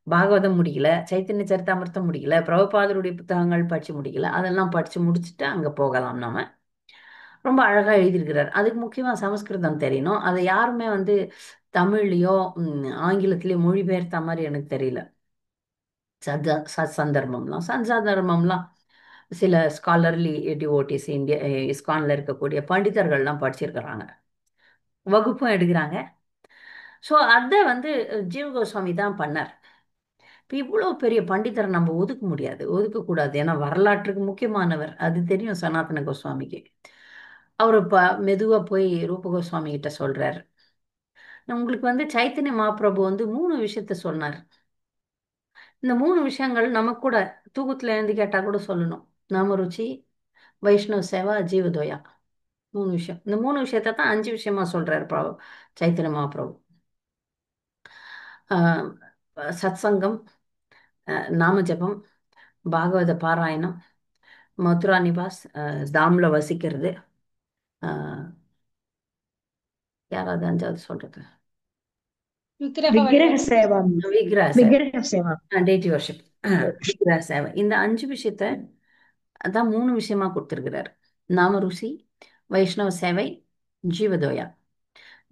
பாகவதம் முடிக்கல, சைத்தன்ய சரிதாமிர்தம் முடிக்கல, பிரபுபாதருடைய புத்தகங்கள் படிச்சு முடிக்கல, அதெல்லாம் படிச்சு முடிச்சுட்டு அங்கே போகலாம். நம்ம ரொம்ப அழகா எழுதியிருக்கிறார். அதுக்கு முக்கியமா சமஸ்கிருதம் தெரியணும். அதை யாருமே வந்து தமிழ்லையோ ஆங்கிலத்திலயோ மொழிபெயர்த்த மாதிரி எனக்கு தெரியல. சந்தர்ப்பம்லாம் சில ஸ்காலர்லி டிவோட்டிஸ் இந்தியா இஸ்கான்ல இருக்கக்கூடிய பண்டிதர்கள்லாம் படிச்சிருக்கிறாங்க, வகுப்பும் எடுக்கிறாங்க. ஸோ அதை வந்து ஜீவ கோஸ்வாமி தான் பண்ணார். இப்போ இவ்வளோ பெரிய பண்டிதரை நம்ம ஒதுக்க முடியாது, ஒதுக்கக்கூடாது. ஏன்னா வரலாற்றுக்கு முக்கியமானவர், அது தெரியும் சனாதன கோஸ்வாமிக்கு. அவர் மெதுவாக போய் ரூப கோஸ்வாமி கிட்ட சொல்றாரு, உங்களுக்கு வந்து சைத்தன்ய மகாபிரபு வந்து 3 விஷயத்த சொன்னார். இந்த 3 விஷயங்கள் நமக்கு கூட தூக்கத்துல எழுந்து கேட்டா கூட சொல்லணும். நாமருச்சி, வைஷ்ணவ சேவா, ஜீவதோயா, 3 விஷயம். இந்த 3 விஷயத்த தான் 5 விஷயமா சொல்றாரு சைத்தன்ய மகாபிரபு. சத்சங்கம், நாம ஜபம், பாகவத பாராயணம், மதுரா நிவாஸ், தாம்ல வசிக்கிறது, யாராவது 5வது சொல்றது, விக்கிரக சேவா. விக்கிரக சேவை, விக்கிரக சேவா. டேட்டி வர்ஷிப், விக்கிரக சேவை. இந்த 5 விஷயத்த அதான் 3 விஷயமா கொடுத்திருக்கிறார். நாம ருசி, வைஷ்ணவ சேவை, ஜீவதோயா.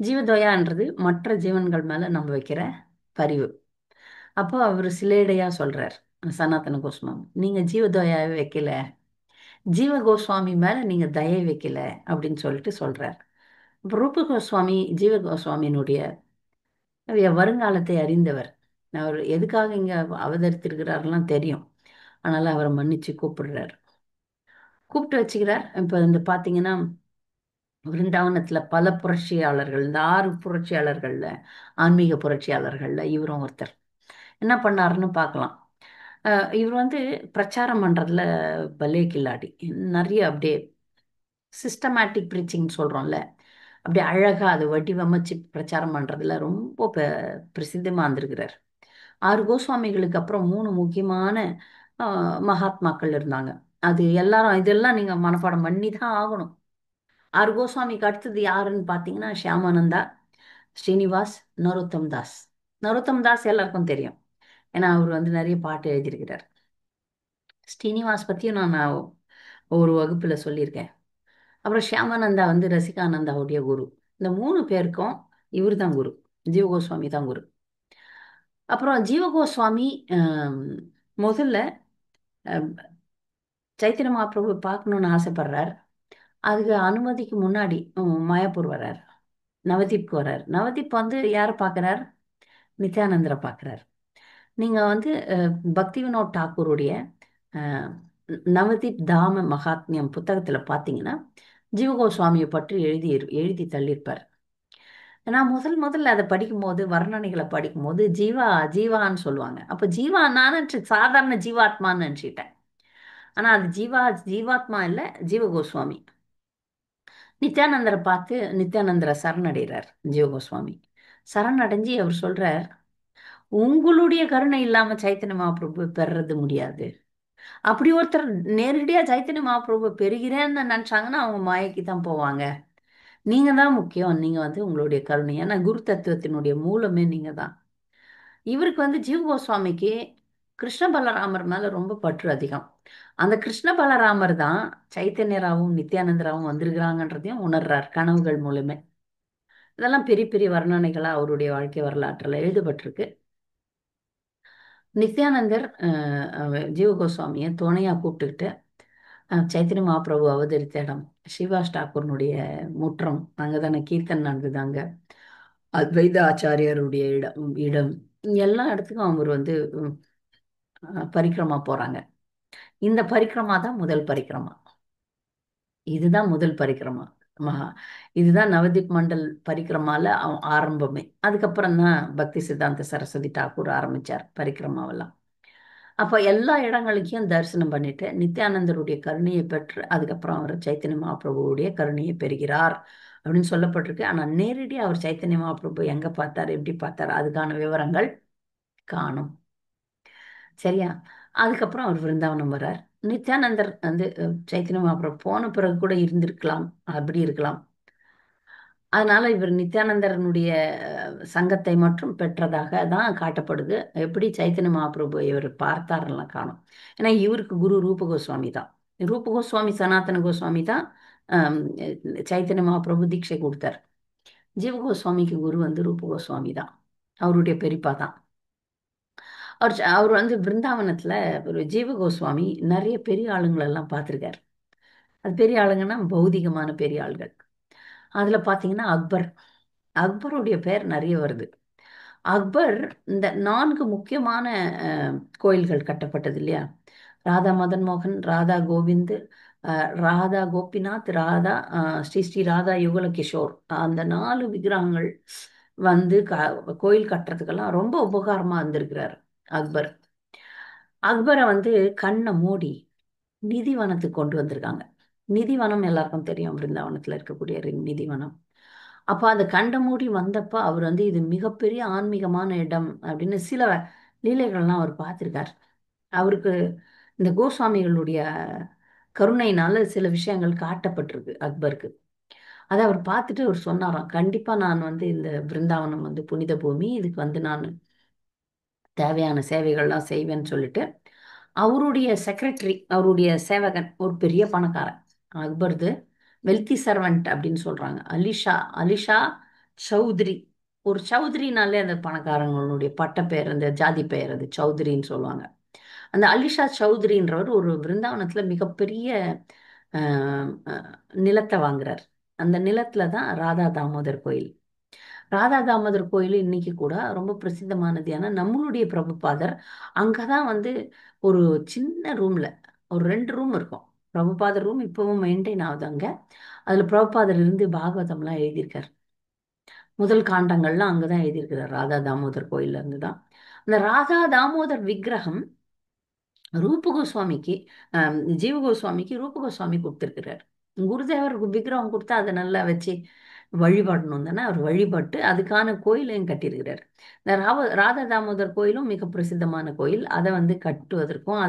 ஜீவதோயான்றது மற்ற ஜீவன்கள் மேல நம்ம வைக்கிற பரிவு. அப்போ அவர் சிலேடையா சொல்றார் சனாதன கோஸ்வாமி, நீங்க ஜீவதோயாவே வைக்கல, ஜீவ கோஸ்வாமி மேல நீங்க தயை வைக்கல அப்படின்னு சொல்லிட்டு சொல்றார். அப்போ ரூப கோஸ்வாமி ஜீவ கோஸ்வாமியினுடைய வருங்காலத்தை அறிந்தவர். அவர் எதுக்காக இங்க அவதரித்திருக்கிறாருலாம் தெரியும். அதனால அவரை மன்னிச்சு கூப்பிட்டு வச்சுக்கிறார். இப்போ இந்த பார்த்தீங்கன்னா விருந்தாவனத்துல பல புரட்சியாளர்கள், இந்த 6 புரட்சியாளர்கள்ல, ஆன்மீக புரட்சியாளர்கள்ல இவரும் ஒருத்தர். என்ன பண்ணாருன்னு பார்க்கலாம். இவர் வந்து பிரச்சாரம் பண்றதுல பலே கில்லாடி, நிறைய அப்படியே சிஸ்டமேட்டிக் ப்ரீச்சிங் சொல்கிறோம்ல, அப்படி அழகாக அது வடிவமைச்சு பிரச்சாரம் பண்ணுறதுல ரொம்ப பிரசித்தமாக இருந்திருக்கிறார். 6 கோஸ்வாமிகளுக்கு அப்புறம் 3 முக்கியமான மகாத்மாக்கள் இருந்தாங்க. அது எல்லாரும் இதெல்லாம் நீங்கள் மனப்பாடம் பண்ணி தான் ஆகணும். 6 கோஸ்வாமிக்கு அடுத்தது யாருன்னு பார்த்தீங்கன்னா ஷியாமானந்தா, ஸ்ரீனிவாஸ், நரோத்தம் தாஸ். நரோத்தம் தாஸ் எல்லாருக்கும் தெரியும், ஏன்னா அவர் வந்து நிறைய பாட்டு எழுதியிருக்கிறார். ஸ்ரீனிவாஸ் பற்றியும் நான் ஒரு வகுப்பில் சொல்லியிருக்கேன். அப்புறம் ஷியாமானந்தா வந்து ரசிகானந்தாவுடைய குரு. இந்த 3 பேருக்கும் இவர் தான் குரு, ஜீவ கோஸ்வாமி தான் குரு. அப்புறம் ஜீவ கோஸ்வாமி முதல்ல சைத்தன்ய மகாபிரபு பார்க்கணுன்னு ஆசைப்படுறார். அதுக்கு அனுமதிக்கு முன்னாடி மாயாப்பூர் வர்றார், நவதீப்க்கு வர்றார். நவதீப் வந்து யாரை பார்க்குறார்? நித்யானந்தரை பார்க்குறார். நீங்கள் வந்து பக்தி வினோத் டாக்கூருடைய நவதீப் தாம மகாத்மியம் புத்தகத்தில் பார்த்தீங்கன்னா ஜீவகோஸ்வாமியை பற்றி எழுதி தள்ளியிருப்பார். நான் முதல்ல அதை படிக்கும்போது, வர்ணனைகளை படிக்கும்போது ஜீவான்னு சொல்லுவாங்க. அப்போ ஜீவா நான் சாதாரண ஜீவாத்மான்னு நினச்சிட்டேன். ஆனால் அது ஜீவாத்மா இல்லை, ஜீவகோஸ்வாமி. நித்யானந்தரை பார்த்து நித்யானந்தரை சரணடைகிறார் ஜீவகோஸ்வாமி. சரணடைஞ்சு அவர் சொல்றார், உங்களுடைய கருணை இல்லாம சைத்தன்ய மகாபிரபு பெறது முடியாது. அப்படி ஒருத்தர் நேரடியா சைத்தன்ய மகாபிரபு பெறுகிறேன்னு நினைச்சாங்கன்னா அவங்க மாயைக்கு தான் போவாங்க. நீங்க தான் முக்கியம். நீங்க வந்து உங்களுடைய கருணை, ஏன்னா குரு தத்துவத்தினுடைய மூலமே நீங்க தான். இவருக்கு வந்து ஜீவ கோஸ்வாமிக்கு கிருஷ்ண பலராமர் மேல ரொம்ப பற்று அதிகம். அந்த கிருஷ்ண பலராமர் தான் சைத்தன்யராவும் நித்யானந்தராவும் வந்திருக்கிறாங்கன்றதையும் உணர்றார் கனவுகள் மூலமே. இதெல்லாம் பெரிய பெரிய வர்ணனைகளா அவருடைய வாழ்க்கை வரலாற்றில் எழுதப்பட்டிருக்கு. நித்யானந்தர் ஜீவ கோஸ்வாமியை துணையாக கூப்பிட்டுக்கிட்டு சைத்தன்ய மகாபிரபு அவதரித்த இடம் ஸ்ரீவாஸ் டாக்கூர்னுடைய முற்றம், அங்கே தானே கீர்த்தன் நடந்ததாங்க, அத்வைத ஆச்சாரியருடைய இடம் எல்லா இடத்துக்கும் அவர் வந்து பரிக்கிரமா போகிறாங்க. இந்த பரிக்கிரமா தான் முதல் பரிக்கிரமா. இதுதான் முதல் பரிக்கிரமா. இதுதான் நவதீப் மண்டல் பரிக்கிரமால ஆரம்பமே. அதுக்கப்புறம் தான் பக்தி சித்தாந்த சரஸ்வதி டாக்கூர் ஆரம்பிச்சார் பரிக்கிரமாவெல்லாம். அப்போ எல்லா இடங்களுக்கும் தரிசனம் பண்ணிட்டு நித்யானந்தருடைய கருணையை பெற்று அதுக்கப்புறம் அவர் சைத்தன்ய மகாபிரபுவுடைய கருணையை பெறுகிறார் அப்படின்னு சொல்லப்பட்டிருக்கு. ஆனால் நேரடியாக அவர் சைத்தன்ய மகாபிரபு எங்கே பார்த்தார், எப்படி பார்த்தார், அதுக்கான விவரங்கள் காணும். சரியா? அதுக்கப்புறம் அவர் விருந்தாவனம் வர்றார். நித்யானந்தர் வந்து சைத்தன்ய மகாபிரபு போன பிறகு கூட இருந்திருக்கலாம், அப்படி இருக்கலாம். அதனால இவர் நித்யானந்தரனுடைய சங்கத்தை மட்டும் பெற்றதாக தான் காட்டப்படுது. எப்படி சைத்தன்ய மகாபிரபு இவர் பார்த்தாரெல்லாம் காணும். ஏன்னா இவருக்கு குரு ரூப கோஸ்வாமி தான். ரூப கோஸ்வாமி சனாதன கோஸ்வாமி தான் சைத்தன்ய மகாபிரபு தீட்சை கொடுத்தார். ஜீவ கோஸ்வாமிக்கு குரு வந்து ரூப கோஸ்வாமி தான், அவருடைய பெரியப்பா தான். அவர் வந்து பிருந்தாவனத்தில் ஒரு ஜீவ கோஸ்வாமி நிறைய பெரிய ஆளுங்களெல்லாம் பார்த்துருக்கார். அது பெரிய ஆளுங்கன்னா பௌதிகமான பெரிய ஆளுகள். அதில் பார்த்தீங்கன்னா அக்பருடைய பேர் நிறைய வருது. அக்பர் இந்த 4 முக்கியமான கோயில்கள் கட்டப்பட்டது இல்லையா, ராதா மதன் மோகன், ராதா கோவிந்த், ராதா கோபிநாத், ராதா ஸ்ரீ ராதா யுகல கிஷோர், அந்த 4 விக்கிரகங்கள் வந்து கோயில் கட்டுறதுக்கெல்லாம் ரொம்ப உபகாரமாக இருந்திருக்கிறார் அக்பர். அக்பரை வந்து கண்ணை மூடி நிதிவனத்துக்கு கொண்டு வந்திருக்காங்க. நிதிவனம் எல்லாருக்கும் தெரியும், பிருந்தாவனத்தில் இருக்கக்கூடிய நிதிவனம். அப்போ அந்த கண்ட மூடி வந்தப்போ அவர் வந்து இது மிகப்பெரிய ஆன்மீகமான இடம் அப்படின்னு சில லீலைகள்லாம் அவர் பார்த்துருக்கார். அவருக்கு இந்த கோஸ்வாமிகளுடைய கருணையினால சில விஷயங்கள் காட்டப்பட்டிருக்கு அக்பருக்கு. அதை அவர் பார்த்துட்டு அவர் சொன்னாராம், கண்டிப்பாக நான் வந்து இந்த பிருந்தாவனம் வந்து புனித பூமி, இதுக்கு வந்து நான் தேவையான சேவைகள்லாம் செய்வேன்னு சொல்லிட்டு அவருடைய செக்ரட்டரி, அவருடைய சேவகன் ஒரு பெரிய பணக்காரன், அக்பர்து வெல்தி சர்வெண்ட் அப்படின்னு சொல்றாங்க, அலிஷா சௌத்ரி. ஒரு சௌத்ரினாலே அந்த பணக்காரங்களுடைய பட்ட பெயர், அந்த ஜாதி பெயர், அது சௌத்ரின்னு சொல்லுவாங்க. அந்த அலிஷா சௌத்ரின்றவர் ஒரு பிருந்தாவனத்தில் மிகப்பெரிய நிலத்தை வாங்குறார். அந்த நிலத்துல தான் ராதா தாமோதர் கோயில். ராதா தாமோதர் கோயில் இன்னைக்கு கூட ரொம்ப பிரசித்தமானது. ஏன்னா நம்மளுடைய பிரபுபாதர் அங்கதான் வந்து ஒரு சின்ன ரூம்ல ஒரு 2 ரூம் இருக்கும். பிரபுபாதர் ரூம் இப்பவும் மெயின்டைன் ஆகுது அங்க. அதுல பிரபுபாதர் இருந்து பாகவதம்லாம் எழுதியிருக்கார். முதல் காண்டங்கள்லாம் அங்கதான் எழுதியிருக்கிறார், ராதா தாமோதர் கோயில்ல இருந்து தான். அந்த ராதா தாமோதர் விக்கிரகம் ரூப கோஸ்வாமிக்கு ஜீவ கோஸ்வாமிக்கு ரூப கோஸ்வாமி கொடுத்திருக்கிறார். குருதேவர் விக்கிரகம் கொடுத்தா அதை நல்லா வச்சு வழிபடணும் தானே. அவர் வழிபட்டு அதுக்கான கோயிலையும் கட்டியிருக்கிறார். இந்த ராதா தாமோதர் கோயிலும் மிக பிரசித்தமான கோயில். அதை வந்து கட்டுவதற்கும்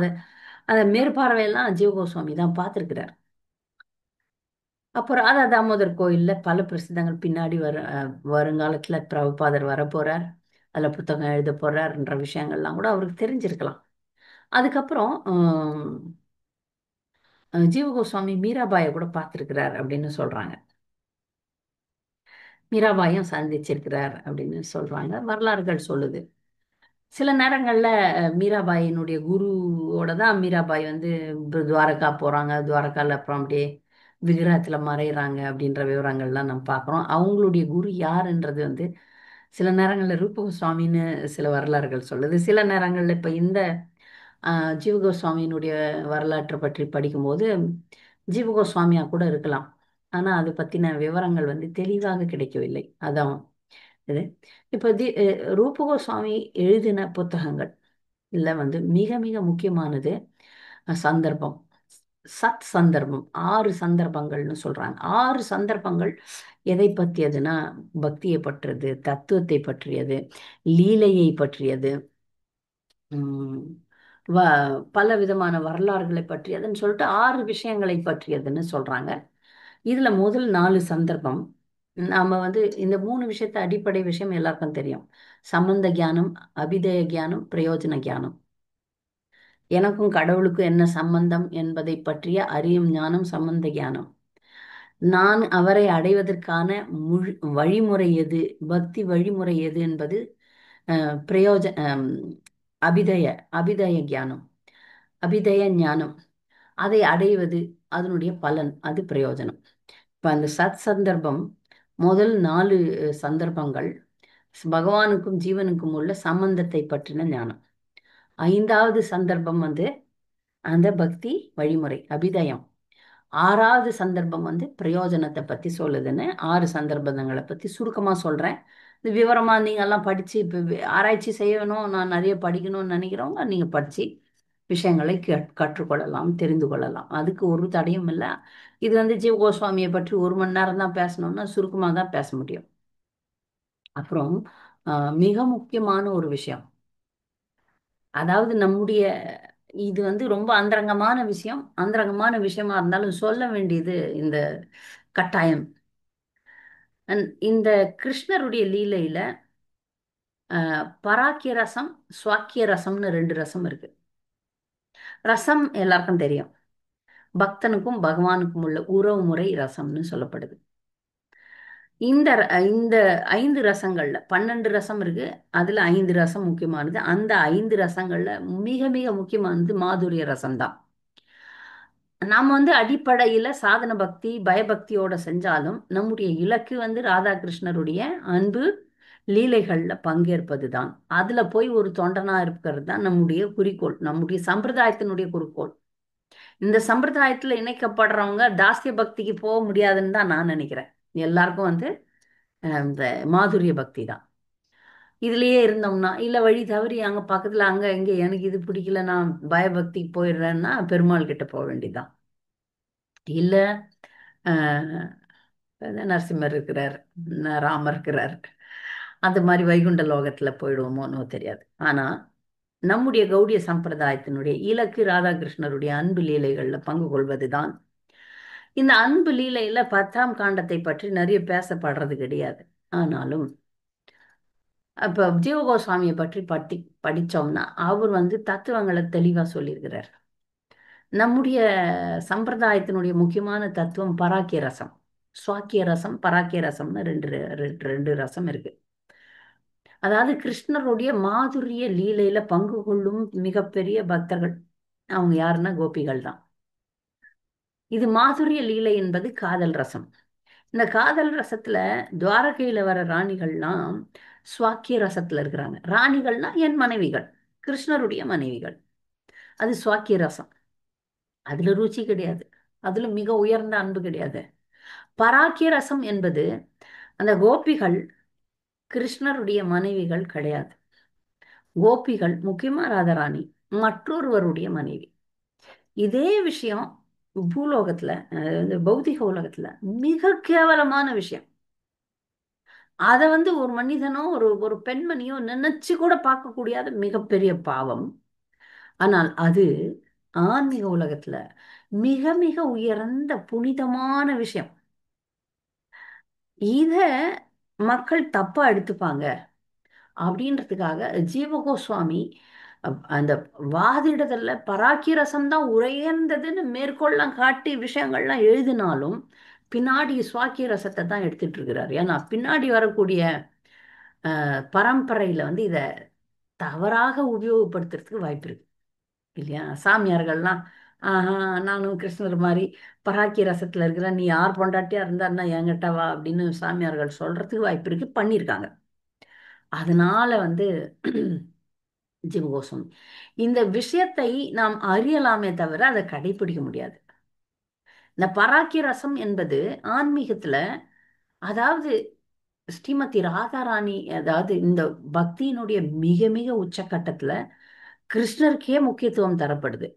அதை மேற்பார்வையெல்லாம் ஜீவகோஸ்வாமி தான் பார்த்துருக்கிறார். அப்போ ராதா தாமோதர் கோயில்ல பல பிரசித்தங்கள் பின்னாடி வருங்காலத்துல பிரபுபாதர் வர போறார், அதுல புத்தகம் எழுத போறார்ன்ற விஷயங்கள்லாம் கூட அவருக்கு தெரிஞ்சிருக்கலாம். அதுக்கப்புறம் ஜீவகோஸ்வாமி மீராபாயை கூட பார்த்துருக்கிறார் அப்படின்னு சொல்றாங்க. மீராபாயும் சந்திச்சிருக்கிறார் அப்படின்னு சொல்றாங்க, வரலாறுகள் சொல்லுது. சில நேரங்கள்ல மீராபாயினுடைய குருவோட தான் மீராபாய் வந்து துவாரகா போறாங்க, துவாரகால அப்புறம் அப்படியே விக்கிரகத்துல மறைகிறாங்க அப்படின்ற விவரங்கள்லாம் நம்ம பார்க்குறோம். அவங்களுடைய குரு யாருன்றது வந்து சில நேரங்களில் ரூபகோஸ்வாமின்னு சில வரலாறுகள் சொல்லுது. சில நேரங்களில் இப்போ இந்த ஜீவகோஸ்வாமியினுடைய வரலாற்றை பற்றி படிக்கும்போது ஜீவகோஸ்வாமியா கூட இருக்கலாம். ஆனால் அது பற்றின விவரங்கள் வந்து தெளிவாக கிடைக்கவில்லை. அதான் இது. இப்போ ரூபகோஸ்வாமி எழுதின புத்தகங்கள் இல்லை வந்து மிக மிக முக்கியமானது சந்தர்ப்பம், சத் சந்தர்ப்பம். 6 சந்தர்ப்பங்கள்னு சொல்றாங்க. 6 சந்தர்ப்பங்கள் எதை பற்றியதுன்னா பக்தியை பற்றியது, தத்துவத்தை பற்றியது, லீலையை பற்றியது, வ பல விதமான வரலாறுகளை பற்றியதுன்னு சொல்லிட்டு 6 விஷயங்களை பற்றியதுன்னு சொல்றாங்க. இதுல முதல் 4 சந்தர்ப்பம் நாம வந்து இந்த 3 விஷயத்த அடிப்படை விஷயம் எல்லாருக்கும் தெரியும். சம்பந்த கியானம், அபிதய கியானம், பிரயோஜன கியானம். எனக்கும் கடவுளுக்கும் என்ன சம்பந்தம் என்பதை பற்றிய அறியும் ஞானம் சம்பந்த கியானம். நான் அவரை அடைவதற்கான வழிமுறை எது, பக்தி வழிமுறை எது என்பது அபிதய கியானம், அபிதய ஞானம். அதை அடைவது அதனுடைய பலன், அது பிரயோஜனம். இப்போ அந்த சத் சந்தர்ப்பம் முதல் 4 சந்தர்ப்பங்கள் பகவானுக்கும் ஜீவனுக்கும் உள்ள சம்பந்தத்தை பற்றின ஞானம். 5வது சந்தர்ப்பம் வந்து அந்த பக்தி வழிமுறை அபிதயம். 6வது சந்தர்ப்பம் வந்து பிரயோஜனத்தை பற்றி சொல்லுதுன்னு 6 சந்தர்ப்பங்களை பற்றி சுருக்கமாக சொல்கிறேன். இது விவரமாக நீங்கள்லாம் படித்து இப்போ ஆராய்ச்சி செய்யணும், நான் நிறைய படிக்கணும்னு நினைக்கிறவங்க நீங்கள் படித்து விஷயங்களை கற்றுக்கொள்ளலாம், தெரிந்து கொள்ளலாம். அதுக்கு ஒரு தடையும் இல்லை. இது வந்து ஜீவகோஸ்வாமியை பற்றி 1 மணி நேரம் தான் பேசணும்னா சுருக்கமாக தான் பேச முடியும். அப்புறம் மிக முக்கியமான ஒரு விஷயம், அதாவது நம்முடைய இது வந்து ரொம்ப அந்தரங்கமான விஷயம். அந்தரங்கமான விஷயமா இருந்தாலும் சொல்ல வேண்டியது இந்த கட்டாயம். இந்த கிருஷ்ணருடைய லீலையில பராக்கிய ரசம், சுவாக்கிய ரசம்னு 2 ரசம் இருக்கு. ரசம் எல்லாருக்கும் தெரியும், பக்தனுக்கும் பகவானுக்கும் உள்ள உறவு முறை ரசம்னு சொல்லப்படுது. இந்த இந்த 5 ரசங்கள்ல 12 ரசம் இருக்கு, அதுல 5 ரசம் முக்கியமானது. அந்த 5 ரசங்கள்ல மிக மிக முக்கியமானது மாதுரிய ரசம் தான். நாம் வந்து அடிப்படையில சாதன பக்தி பயபக்தியோட செஞ்சாலும் நம்முடைய இலக்கு வந்து ராதாகிருஷ்ணருடைய அன்பு லீலைகள்ல பங்கேற்பது தான். அதுல போய் ஒரு தொண்டனா இருக்கிறது தான் நம்முடைய குறிக்கோள், நம்முடைய சம்பிரதாயத்தினுடைய குறிக்கோள். இந்த சம்பிரதாயத்துல இணைக்கப்படுறவங்க தாஸ்ய பக்திக்கு போக முடியாதுன்னு தான் நான் நினைக்கிறேன். எல்லாருக்கும் வந்து இந்த மாதுரிய பக்தி தான். இதுலயே இருந்தோம்னா இல்ல வழி தவறி அங்க பக்கத்துல அங்க இங்க எனக்கு இது பிடிக்கல நான் பயபக்திக்கு போயிடுறேன்னா பெருமாள் கிட்ட போக வேண்டியதுதான். இல்ல நரசிம்மர் இருக்கிறார், ராமர் இருக்கிறார், அந்த மாதிரி வைகுண்ட லோகத்துல போயிடுவோமோன்னு தெரியாது. ஆனா நம்முடைய கௌடிய சம்பிரதாயத்தினுடைய இலக்கு ராதாகிருஷ்ணருடைய அன்பு லீலைகள்ல பங்கு கொள்வதுதான். இந்த அன்பு லீலையில 10ஆம் காண்டத்தை பற்றி நிறைய பேசப்படுறது கிடையாது. ஆனாலும் அப்ப ஜீவகோஸ்வாமியை பற்றி படிச்சோம்னா அவர் வந்து தத்துவங்களை தெளிவா சொல்லியிருக்கிறார். நம்முடைய சம்பிரதாயத்தினுடைய முக்கியமான தத்துவம் பராக்கிய ரசம், சுவாக்கிய ரசம், பராக்கிய ரசம்னு ரெண்டு ரசம் இருக்கு. அதாவது கிருஷ்ணருடைய மாதுரிய லீலையில பங்கு கொள்ளும் மிகப்பெரிய பக்தர்கள் அவங்க யாருன்னா கோபிகள் தான். இது மாதுரிய லீலை என்பது காதல் ரசம். இந்த காதல் ரசத்துல துவாரகையில வர ராணிகள்லாம் சுவாக்கிய ரசத்துல இருக்கிறாங்க. ராணிகள்னா என் மனைவிகள், கிருஷ்ணருடைய மனைவிகள். அது சுவாக்கிய ரசம். அதுல ருச்சி கிடையாது, அதுல மிக உயர்ந்த அன்பு கிடையாது. பராக்கிய ரசம் என்பது அந்த கோபிகள் கிருஷ்ணருடைய மனைவிகள் கிடையாது. கோபிகள் முக்கியமா ராதாராணி மற்றொருவருடைய மனைவி. இதே விஷயம் பூலோகத்துல இந்த பௌதிக உலகத்துல மிக கேவலமான விஷயம். அதை வந்து ஒரு மனிதனோ ஒரு ஒரு பெண்மணியோ நினைச்சு கூட பார்க்கக்கூடியாத மிகப்பெரிய பாவம். ஆனால் அது ஆன்மீக உலகத்துல மிக மிக உயர்ந்த புனிதமான விஷயம். இத மக்கள் தப்பா எடுத்துப்பாங்க அப்படின்றதுக்காக ஜீவகோஸ்வாமி அந்த வாதிடுதல்ல பராக்கிரசம் தான் உயர்ந்ததுன்னு மேற்கோள்லாம் காட்டி விஷயங்கள்லாம் எழுதினாலும் பின்னாடி சுவாக்கிய ரசத்தை தான் எடுத்துட்டு இருக்கிறார். ஏன்னா பின்னாடி வரக்கூடிய பரம்பரையில வந்து இத தவறாக உபயோகப்படுத்துறதுக்கு வாய்ப்பு இருக்கு இல்லையா? சாமியார்கள்லாம் ஆஹா நானும் கிருஷ்ணர் மாதிரி பராக்கிய ரசத்துல இருக்கிறேன், நீ யார் பொண்டாட்டியா இருந்தாருன்னா என்கிட்ட வா அப்படின்னு சாமியார்கள் சொல்றதுக்கு வாய்ப்பு இருக்கு, பண்ணியிருக்காங்க. அதனால வந்து ஜீவகோஸ்வாமி இந்த விஷயத்தை நாம் அறியலாமே தவிர அதை கடைபிடிக்க முடியாது. இந்த பராக்கிய ரசம் என்பது ஆன்மீகத்துல, அதாவது ஸ்ரீமதி ராதாராணி, அதாவது இந்த பக்தியினுடைய மிக மிக உச்சக்கட்டத்துல கிருஷ்ணருக்கே முக்கியத்துவம் தரப்படுது.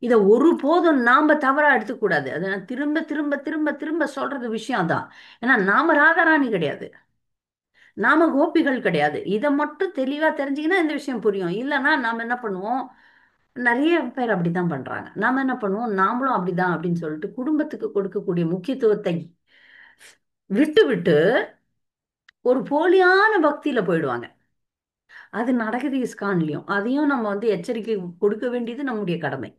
இதை ஒருபோதும் நாம தவறா எடுத்துக்கூடாது. அதை நான் திரும்ப திரும்ப திரும்ப திரும்ப சொல்றது விஷயம் தான். ஏன்னா நாம ராதாராணி கிடையாது, நாம கோபிகள் கிடையாது. இதை மட்டும் தெளிவா தெரிஞ்சுக்கினா இந்த விஷயம் புரியும். இல்லைன்னா நாம என்ன பண்ணுவோம், நிறைய பேர் அப்படித்தான் பண்றாங்க. நாம என்ன பண்ணுவோம், நாமளும் அப்படிதான் அப்படின்னு சொல்லிட்டு குடும்பத்துக்கு கொடுக்கக்கூடிய முக்கியத்துவத்தை விட்டு விட்டு ஒரு போலியான பக்தியில போயிடுவாங்க. அது நடக்குது இஸ்கான்லயும். அதையும் நம்ம வந்து எச்சரிக்கை கொடுக்க வேண்டியது நம்முடைய கடமை.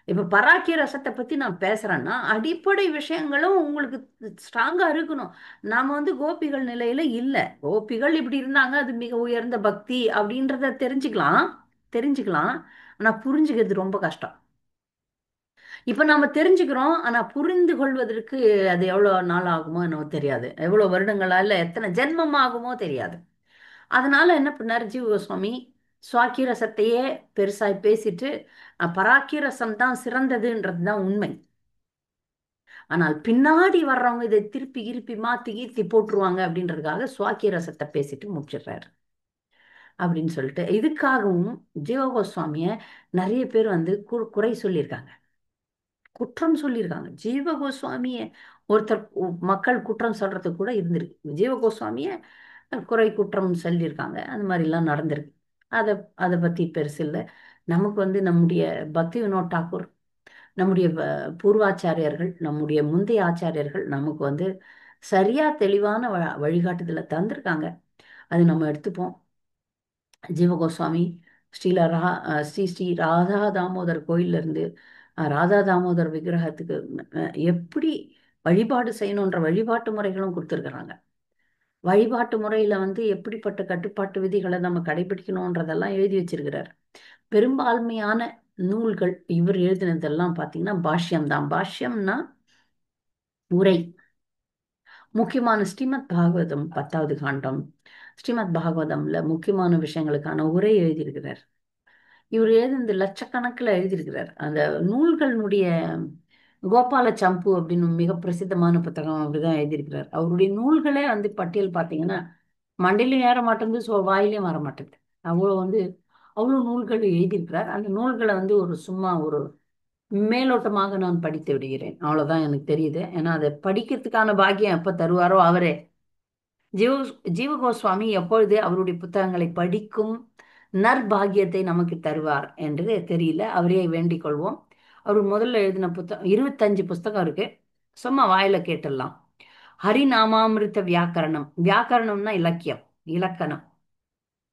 இப்ப பராக்கிய ரசத்தை பத்தி நான் பேசுறேன்னா அடிப்படை விஷயங்களும் உங்களுக்கு ஸ்ட்ராங்கா இருக்கணும். நாம வந்து கோபிகள் நிலையில இல்ல. கோபிகள் இப்படி இருந்தாங்க, அது மிக உயர்ந்த பக்தி அப்படின்றத தெரிஞ்சுக்கலாம். ஆனா புரிஞ்சுக்கிறது ரொம்ப கஷ்டம். இப்ப நாம தெரிஞ்சுக்கிறோம், ஆனா புரிந்து கொள்வதற்கு அது எவ்வளவு நாள் ஆகுமோ என்னவோ தெரியாது, எவ்வளவு வருடங்களா இல்ல எத்தனை ஜென்மம் ஆகுமோ தெரியாது. அதனால என்ன பண்ணார் ஜீவகோஸ்வாமி, சுவாக்கிரசத்தையே பெருசாய் பேசிட்டு பராக்கிரசம் தான் சிறந்ததுன்றது தான் உண்மை. ஆனால் பின்னாடி வர்றவங்க இதை திருப்பி இருப்பி மாத்தி கீர்த்தி போட்டுருவாங்க அப்படின்றதுக்காக சுவாக்கிரசத்தை பேசிட்டு முடிச்சிடுறாரு அப்படின்னு சொல்லிட்டு. இதுக்காகவும் ஜீவகோஸ்வாமிய நிறைய பேர் வந்து குறை சொல்லியிருக்காங்க, குற்றம் சொல்லியிருக்காங்க. ஜீவகோஸ்வாமிய ஒருத்தர் மக்கள் குற்றம் சொல்றது கூட இருந்திருக்கு. ஜீவகோஸ்வாமிய குறை குற்றம் சொல்லியிருக்காங்க. அந்த மாதிரிலாம் நடந்திருக்கு. அதை அதை பத்தி பெருசு இல்லை. நமக்கு வந்து நம்முடைய பக்தி வினோத் தாக்கூர், நம்முடைய பூர்வாச்சாரியர்கள், நம்முடைய முந்தைய ஆச்சாரியர்கள் நமக்கு வந்து சரியா தெளிவான வழிகாட்டுதலை தந்திருக்காங்க. அது நம்ம எடுத்துப்போம். ஜீவகோஸ்வாமி ஸ்ரீ ஸ்ரீ ராதா தாமோதர் கோயில்ல இருந்து ராதா தாமோதர் விக்கிரகத்துக்கு எப்படி வழிபாடு செய்யணுன்ற வழிபாட்டு முறைகளும் கொடுத்துருக்குறாங்க. வழிபாட்டு முறையில வந்து எப்படிப்பட்ட கட்டுப்பாட்டு விதிகளை நம்ம கடைபிடிக்கணும்ன்றதெல்லாம் எழுதி வச்சிருக்கிறார். பெரும்பான்மையான நூல்கள் இவர் எழுதினதெல்லாம் பார்த்தீங்கன்னா பாஷ்யம் தான். பாஷ்யம்னா உரை. முக்கியமான ஸ்ரீமத் பாகவதம் 10வது காண்டம், ஸ்ரீமத் பாகவதம்ல முக்கியமான விஷயங்களுக்கான உரை எழுதியிருக்கிறார். இவர் எழுதின லட்சக்கணக்கில் எழுதியிருக்கிறார். அந்த நூல்களுடைய கோபால சம்பு அப்படின்னு மிக பிரசித்தமான புத்தகம் அப்படிதான் எழுதியிருக்கிறார். அவருடைய நூல்களே வந்து பட்டியல் பார்த்தீங்கன்னா மண்டையிலும் ஏற மாட்டேங்குது, வாயிலையும் வர மாட்டேங்குது. அவ்வளோ நூல்கள் எழுதியிருக்கிறார். அந்த நூல்களை வந்து ஒரு சும்மா ஒரு மேலோட்டமாக நான் படித்து விடுகிறேன், அவ்வளவுதான் எனக்கு தெரியுது. ஏன்னா அதை படிக்கிறதுக்கான பாக்கியம் எப்ப தருவாரோ அவரே. ஜீவகோஸ்வாமி எப்பொழுது அவருடைய புத்தகங்களை படிக்கும் நற்பாகியத்தை நமக்கு தருவார் என்று தெரியல. அவரே வேண்டிக் கொள்வோம். அவர் முதல்ல எழுதின புத்தகம் 25 புஸ்தகம் இருக்கு, சும்மா வாயில கேட்டுடலாம். ஹரிநாமாமிருத்த வியாக்கரணம். வியாக்கரணம்னா இலக்கியம், இலக்கணம்.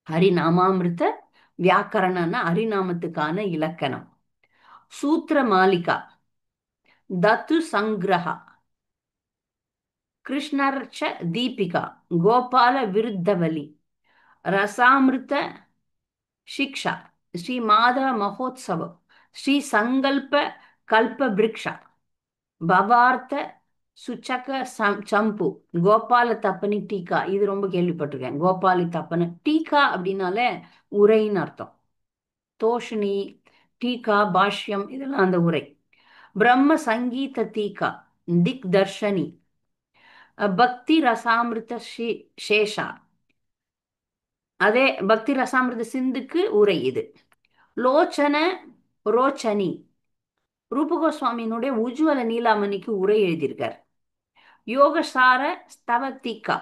ஹரிநாமாமிருத்த வியாக்கரணம்னா ஹரிநாமத்துக்கான இலக்கணம். சூத்திர மாலிகா, தத்து சங்கிரஹா, கிருஷ்ணர்ச்ச தீபிகா, கோபால விருத்தவலி, ரசாமிருத்த ಶಿಕ್ಷಾ, ಶ್ರೀ ಮಾಧವ ಮಹೋತ್ಸವ, ಶ್ರೀ ಸಂಕಲ್ಪ ಕಲ್ಪ ವೃಕ್ಷ, பவார்த்த சுச்சக சம்பு, கோபால தப்பனி டீகா. இது ரொம்ப கேள்விப்பட்டிருக்கேன். கோபாலி தப்பன டீகா அப்படின்னாலே உரைன்னு அர்த்தம். தோஷினி, டீகா, பாஷ்யம், இதெல்லாம் அந்த உரை. பிரம்ம சங்கீத டீகா, திக் தர்ஷனி, பக்தி ரசாமிருத சேஷா. அதே பக்தி ரசாமிருத சிந்துக்கு உரை இது. லோச்சன ரோச்சனி, ரூப கோஸ்வாமியினுடைய உஜ்வல நீலாமணிக்கு உரை எழுதியிருக்கார். யோகசார ஸ்தவத்திகா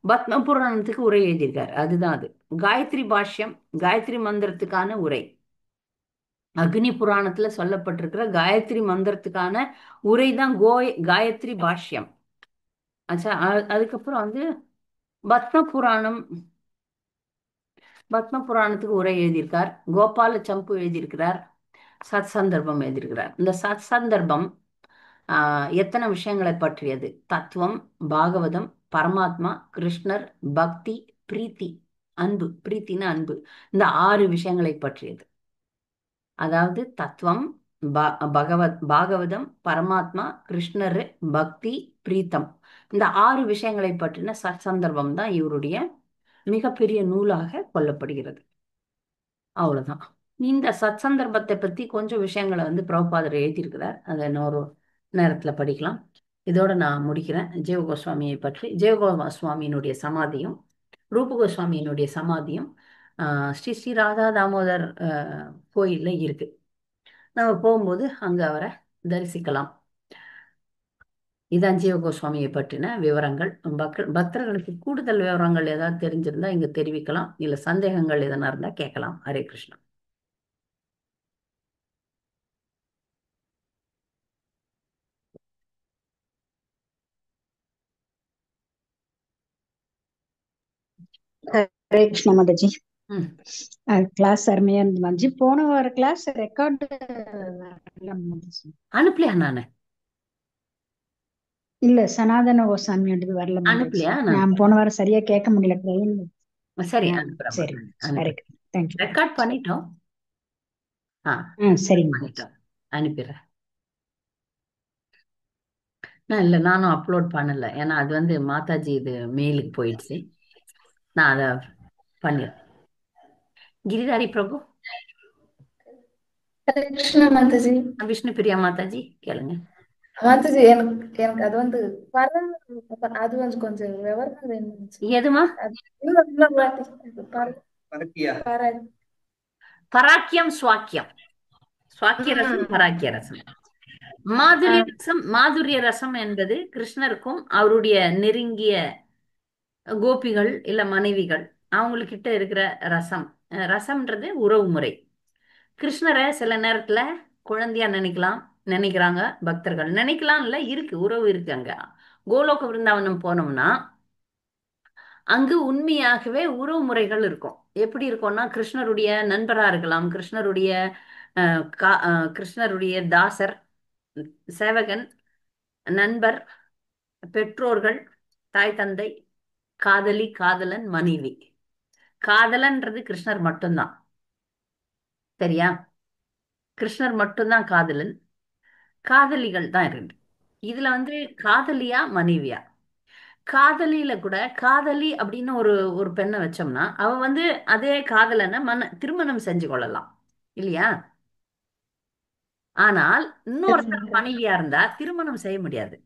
பத்ம புராணத்துக்கு உரை எழுதியிருக்கார். அதுதான் அது. காயத்ரி பாஷ்யம், காயத்ரி மந்திரத்துக்கான உரை. அக்னி புராணத்துல சொல்லப்பட்டிருக்கிற காயத்ரி மந்திரத்துக்கான உரை தான் காயத்ரி பாஷ்யம். ஆச்சா, அதுக்கப்புறம் வந்து பத்ம புராணம், பத்ம புராணத்துக்கு உரை எழுதியிருக்கார். கோபால சம்பு எழுதியிருக்கிறார். சத் சந்தர்ப்பம் எழுதியிருக்கிறார். இந்த சத் சந்தர்ப்பம் எத்தனை விஷயங்களை பற்றியது? தத்துவம், பாகவதம், பரமாத்மா, கிருஷ்ணர், பக்தி, பிரீத்தி, அன்பு. பிரீத்தின அன்பு. இந்த 6 விஷயங்களை பற்றியது. அதாவது தத்துவம், பாகவதம், பரமாத்மா, கிருஷ்ணர், பக்தி, பிரீத்தம். இந்த 6 விஷயங்களை பற்றின சத் சந்தர்ப்பம் தான் இவருடைய மிகப்பெரிய நூலாக கொள்ளப்படுகிறது. அவ்வளவுதான். இந்த சத் சந்தர்ப்பத்தை பத்தி கொஞ்சம் விஷயங்களை வந்து பிரபுபாதர் எழுதியிருக்கிறார். அதை இன்னொரு நேரத்துல படிக்கலாம். இதோட நான் முடிக்கிறேன். ஜீவ கோஸ்வாமியை பற்றி. ஜீவ கோஸ்வாமியினுடைய சமாதியும் ரூப கோஸ்வாமியினுடைய சமாதியும் ஸ்ரீ ஸ்ரீ ராதா தாமோதர் கோயில்ல இருக்கு. நம்ம போகும்போது அங்க அவரை தரிசிக்கலாம். இதான் ஜீவ கோஸ்வாமியை பற்றின விவரங்கள். பக்தர்களுக்கு கூடுதல் விவரங்கள் ஏதாவது தெரிஞ்சிருந்தா இங்க தெரிவிக்கலாம். இல்ல சந்தேகங்கள் எதனா இருந்தா கேட்கலாம். ஹரே கிருஷ்ணா. ஹரே கிருஷ்ணா மாதாஜி. ம். கிளாஸ் அருமையா இருந்தது மாதாஜி. போன வார கிளாஸ் ரெக்கார்டு அனுப்பலையா நானு? இல்ல சனாதன கோசாமியோடது வரல மாதாஜி. அனுப்பலையா? நான் போன வாரம் சரியா கேட்க முடியல ட்ரெயின். சரி, சரி அனுப்புறேன். ஹரே கிருஷ்ணா. தேங்க்யூ. ரெக்கார்ட் பண்ணிட்டோம். சரிங்க மாதாஜி. பண்ணிட்டோம், அனுப்பிடுறேன். இல்ல, நானும் அப்லோட் பண்ணல. ஏன்னா அது வந்து மாதாஜி இது மெயிலுக்கு போயிடுச்சு. நான் அதை பண்ணிடுறேன். கிரிதாரி பிரபு, ஹரே கிருஷ்ணா மாதாஜி. விஷ்ணு பிரியா மாதாஜி கேளுங்க. மாதாஜி, எனக்கு அது வந்து அது வந்து கொஞ்சம் விவரம் வேணும். எதுமா? அது இன்னொரு வாட்டி பராக்கியம் ஸ்வாக்கியம். ஸ்வாக்கிய ரசம், பராக்கிய ரசம். மாதுரிய ரசம். மாதுரிய ரசம் என்பது கிருஷ்ணருக்கும் அவருடைய நெருங்கிய கோபிகள் இல்ல மனைவிகள் அவங்கக்கிட்ட இருக்கிற ரசம். ரசம்ன்றது உறவு முறை. கிருஷ்ணரை சில நேரத்துல குழந்தையா நினைக்கிறாங்க பக்தர்கள். நினைக்கலாம் இல்ல, இருக்கு, உறவு இருக்கு. அங்க கோலோக விருந்தாவனம் போனோம்னா அங்கு உண்மையாகவே உறவு முறைகள் இருக்கும். எப்படி இருக்கும்னா, கிருஷ்ணருடைய நண்பரா இருக்கலாம், கிருஷ்ணருடைய தாசர், சேவகன், நண்பர், பெற்றோர்கள், தாய் தந்தை, காதலி, காதலன், மனைவி. காதலன்றது கிருஷ்ணர் மட்டும்தான். சரியா? கிருஷ்ணர் மட்டும்தான் காதலன். காதலிகள் தான் இருக்கு. இதுல வந்து காதலியா மனைவியா? காதலியில கூட காதலி அப்படின்னு ஒரு ஒரு பெண்ணை வச்சோம்னா அவ வந்து அதே காதலனை திருமணம் செஞ்சு கொள்ளலாம் இல்லையா? ஆனால் இன்னொருத்தர் மனைவியா இருந்தா திருமணம் செய்ய முடியாது.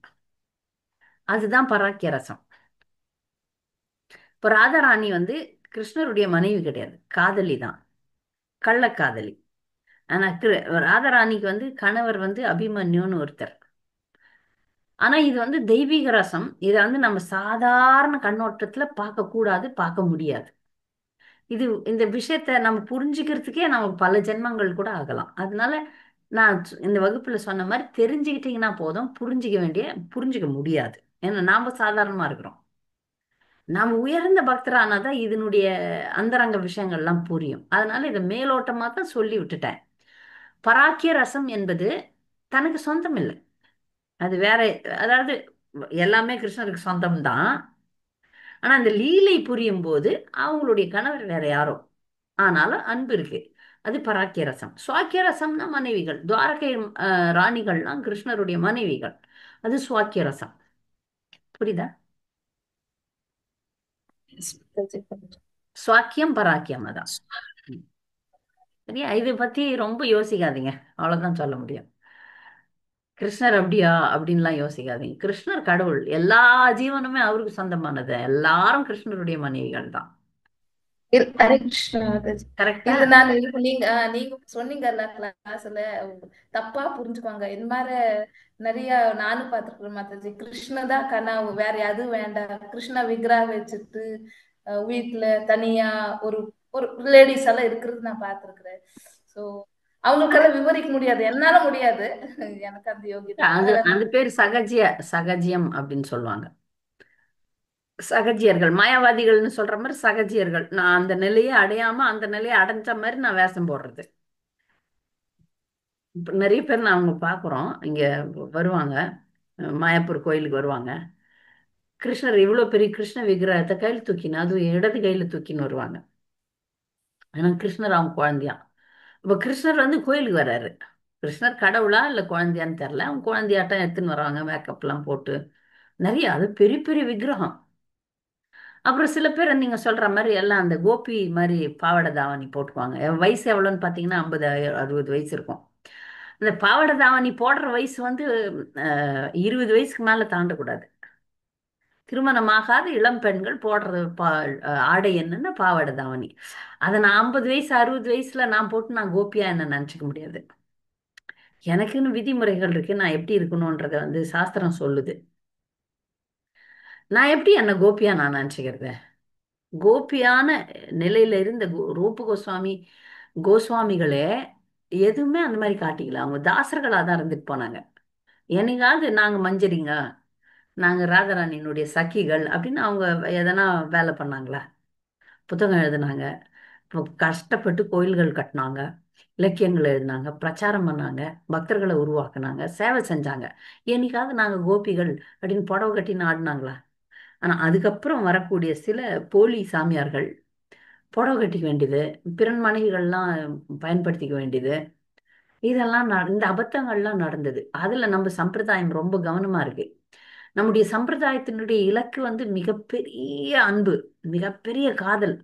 அதுதான் பராக்கிய ரசம். இப்ப ராதாராணி வந்து கிருஷ்ணருடைய மனைவி கிடையாது, காதலி தான், கள்ளக்காதலி. ஆனா ராதாராணிக்கு வந்து கணவர் வந்து அபிமன்யுன்னு ஒருத்தர். ஆனா இது வந்து தெய்வீக ரசம். இதை வந்து நம்ம சாதாரண கண்ணோட்டத்துல பார்க்க கூடாது, பார்க்க முடியாது. இந்த விஷயத்த நம்ம புரிஞ்சுக்கிறதுக்கே நமக்கு பல ஜென்மங்கள் கூட ஆகலாம். அதனால நான் இந்த வகுப்புல சொன்ன மாதிரி தெரிஞ்சுக்கிட்டீங்கன்னா போதும். புரிஞ்சுக்க முடியாது. ஏன்னா நாம சாதாரணமா இருக்கிறோம். நாம உயர்ந்த பக்தரானாதான் இதனுடைய அந்தரங்க விஷயங்கள்லாம் புரியும். அதனால இதை மேலோட்டமா தான் சொல்லி விட்டுட்டேன். பராக்கிய ரசம் என்பது தனக்கு சொந்தம் இல்லை, அது வேற. அதாவது எல்லாமே கிருஷ்ணருக்கு சொந்தம் தான். ஆனா அந்த லீலை புரியும் போது அவங்களுடைய கணவர் வேற யாரோ, ஆனாலும் அன்பு இருக்கு. அது பராக்கிய ரசம். சுவாக்கிய ரசம்னா மனைவிகள். துவாரகை ராணிகள்லாம் கிருஷ்ணருடைய மனைவிகள். அது சுவாக்கிய ரசம். புரியுதா? சுவாக்கியம் பராக்கியம் அதான். சரியா? இதை பத்தி ரொம்ப யோசிக்காதீங்க, அவ்வளவுதான் சொல்ல முடியும். கிருஷ்ணர் அப்படியா அப்படின்லாம் யோசிக்காதீங்க. கிருஷ்ணர் கடவுள், எல்லா ஜீவனுமே அவருக்கு சொந்தமானது. எல்லாரும் கிருஷ்ணருடைய மனைவிகள் தான். ஹரே கிருஷ்ணா மாதாஜி. கரெக்டா? இல்ல நான் இப்ப நீங்க சொன்னீங்கல்ல கிளாஸ்ல தப்பா புரிஞ்சுக்குவாங்க. இந்த மாதிரி நிறைய நானும் பார்த்திருக்கிறேன் மாதாஜி. கிருஷ்ண தான் கனவு, வேற எதுவும் வேண்டாம். கிருஷ்ண விக்கிரகம் வச்சுட்டு வீட்டுல தனியா ஒரு ஒரு லேடிஸ் எல்லாம் இருக்கிறது நான் பார்த்திருக்கிறேன். சோ அவங்களுக்கெல்லாம் விவரிக்க முடியாது, என்னால முடியாது. எனக்கு அந்த யோகியதை அது அந்த பேர் சகஜியம் அப்படின்னு சொல்லுவாங்க. சகஜியர்கள், மாயாவாதிகள்னு சொல்ற மாதிரி சகஜியர்கள். நான் அந்த நிலையை அடையாம அந்த நிலையை அடைஞ்ச மாதிரி நான் வேஷம் போடுறது. இப்ப நிறைய பேர் நான் அவங்க பார்க்குறோம், இங்க வருவாங்க, மாயாப்பூர் கோயிலுக்கு வருவாங்க. கிருஷ்ணர் இவ்வளவு பெரிய கிருஷ்ண விக்கிரகத்தை கையில் தூக்கின்னு, அதுவும் இடது கையில தூக்கின்னு வருவாங்க. ஏன்னா கிருஷ்ணர் அவங்க குழந்தையா. இப்ப கிருஷ்ணர் வந்து கோயிலுக்கு வர்றாரு. கிருஷ்ணர் கடவுளா இல்ல குழந்தையான்னு தெரியல. அவங்க குழந்தையாட்டம் எடுத்துன்னு வராங்க, மேக்கப் எல்லாம் போட்டு. நிறைய அது பெரிய பெரிய விக்கிரகம். அப்புறம் சில பேர் நீங்க சொல்ற மாதிரி எல்லாம் அந்த கோபி மாதிரி பாவாடை தாவணி போட்டுக்குவாங்க. வயசு எவ்வளோன்னு பார்த்தீங்கன்னா 50 60 வயசு இருக்கும். இந்த பாவாடை தாவணி போடுற வயசு வந்து 20 வயசுக்கு மேல தாண்டக்கூடாது. திருமணமாகாத இளம் பெண்கள் போடுறது ஆடை என்னன்னா பாவாடை தாவணி. அதை நான் 50 வயசு 60 வயசுல நான் போட்டு நான் கோபியா என்ன நினைச்சுக்க முடியாது. எனக்குன்னு விதிமுறைகள் இருக்கு, நான் எப்படி இருக்கணும்ன்றத வந்து சாஸ்திரம் சொல்லுது. நான் எப்படி என்ன கோபியா நான் நினைச்சுக்கிறது? கோபியான நிலையில இருந்த ரூப கோஸ்வாமிகளே எதுவுமே அந்த மாதிரி காட்டிக்கல. அவங்க தாசர்களாக தான் இருந்துட்டு போனாங்க. என்னைக்காவது நாங்க மஞ்சரிங்க, நாங்க ராதாராணியினுடைய சகிகள் அப்படின்னு அவங்க எதனா வேலை பண்ணாங்களா? புத்தகம் எழுதினாங்க, கஷ்டப்பட்டு கோயில்கள் கட்டினாங்க, இலக்கியங்கள் எழுதினாங்க, பிரச்சாரம் பண்ணாங்க, பக்தர்களை உருவாக்குனாங்க, சேவை செஞ்சாங்க. என்னைக்காவது நாங்க கோபிகள் அப்படின்னு புடவை கட்டின்னு ஆடினாங்களா? ஆனா அதுக்கப்புறம் வரக்கூடிய சில போலி சாமியார்கள் புடவை கட்டிக்க வேண்டியது, பிறன் மனைவிகள்லாம் பயன்படுத்திக்க வேண்டியது, இதெல்லாம் இந்த அபத்தங்கள்லாம் நடந்தது. அதுல நம்ம சம்பிரதாயம் ரொம்ப கவனமா இருக்கு. நம்முடைய சம்பிரதாயத்தினுடைய இலக்கு வந்து மிகப்பெரிய அன்பு, மிகப்பெரிய காதல்.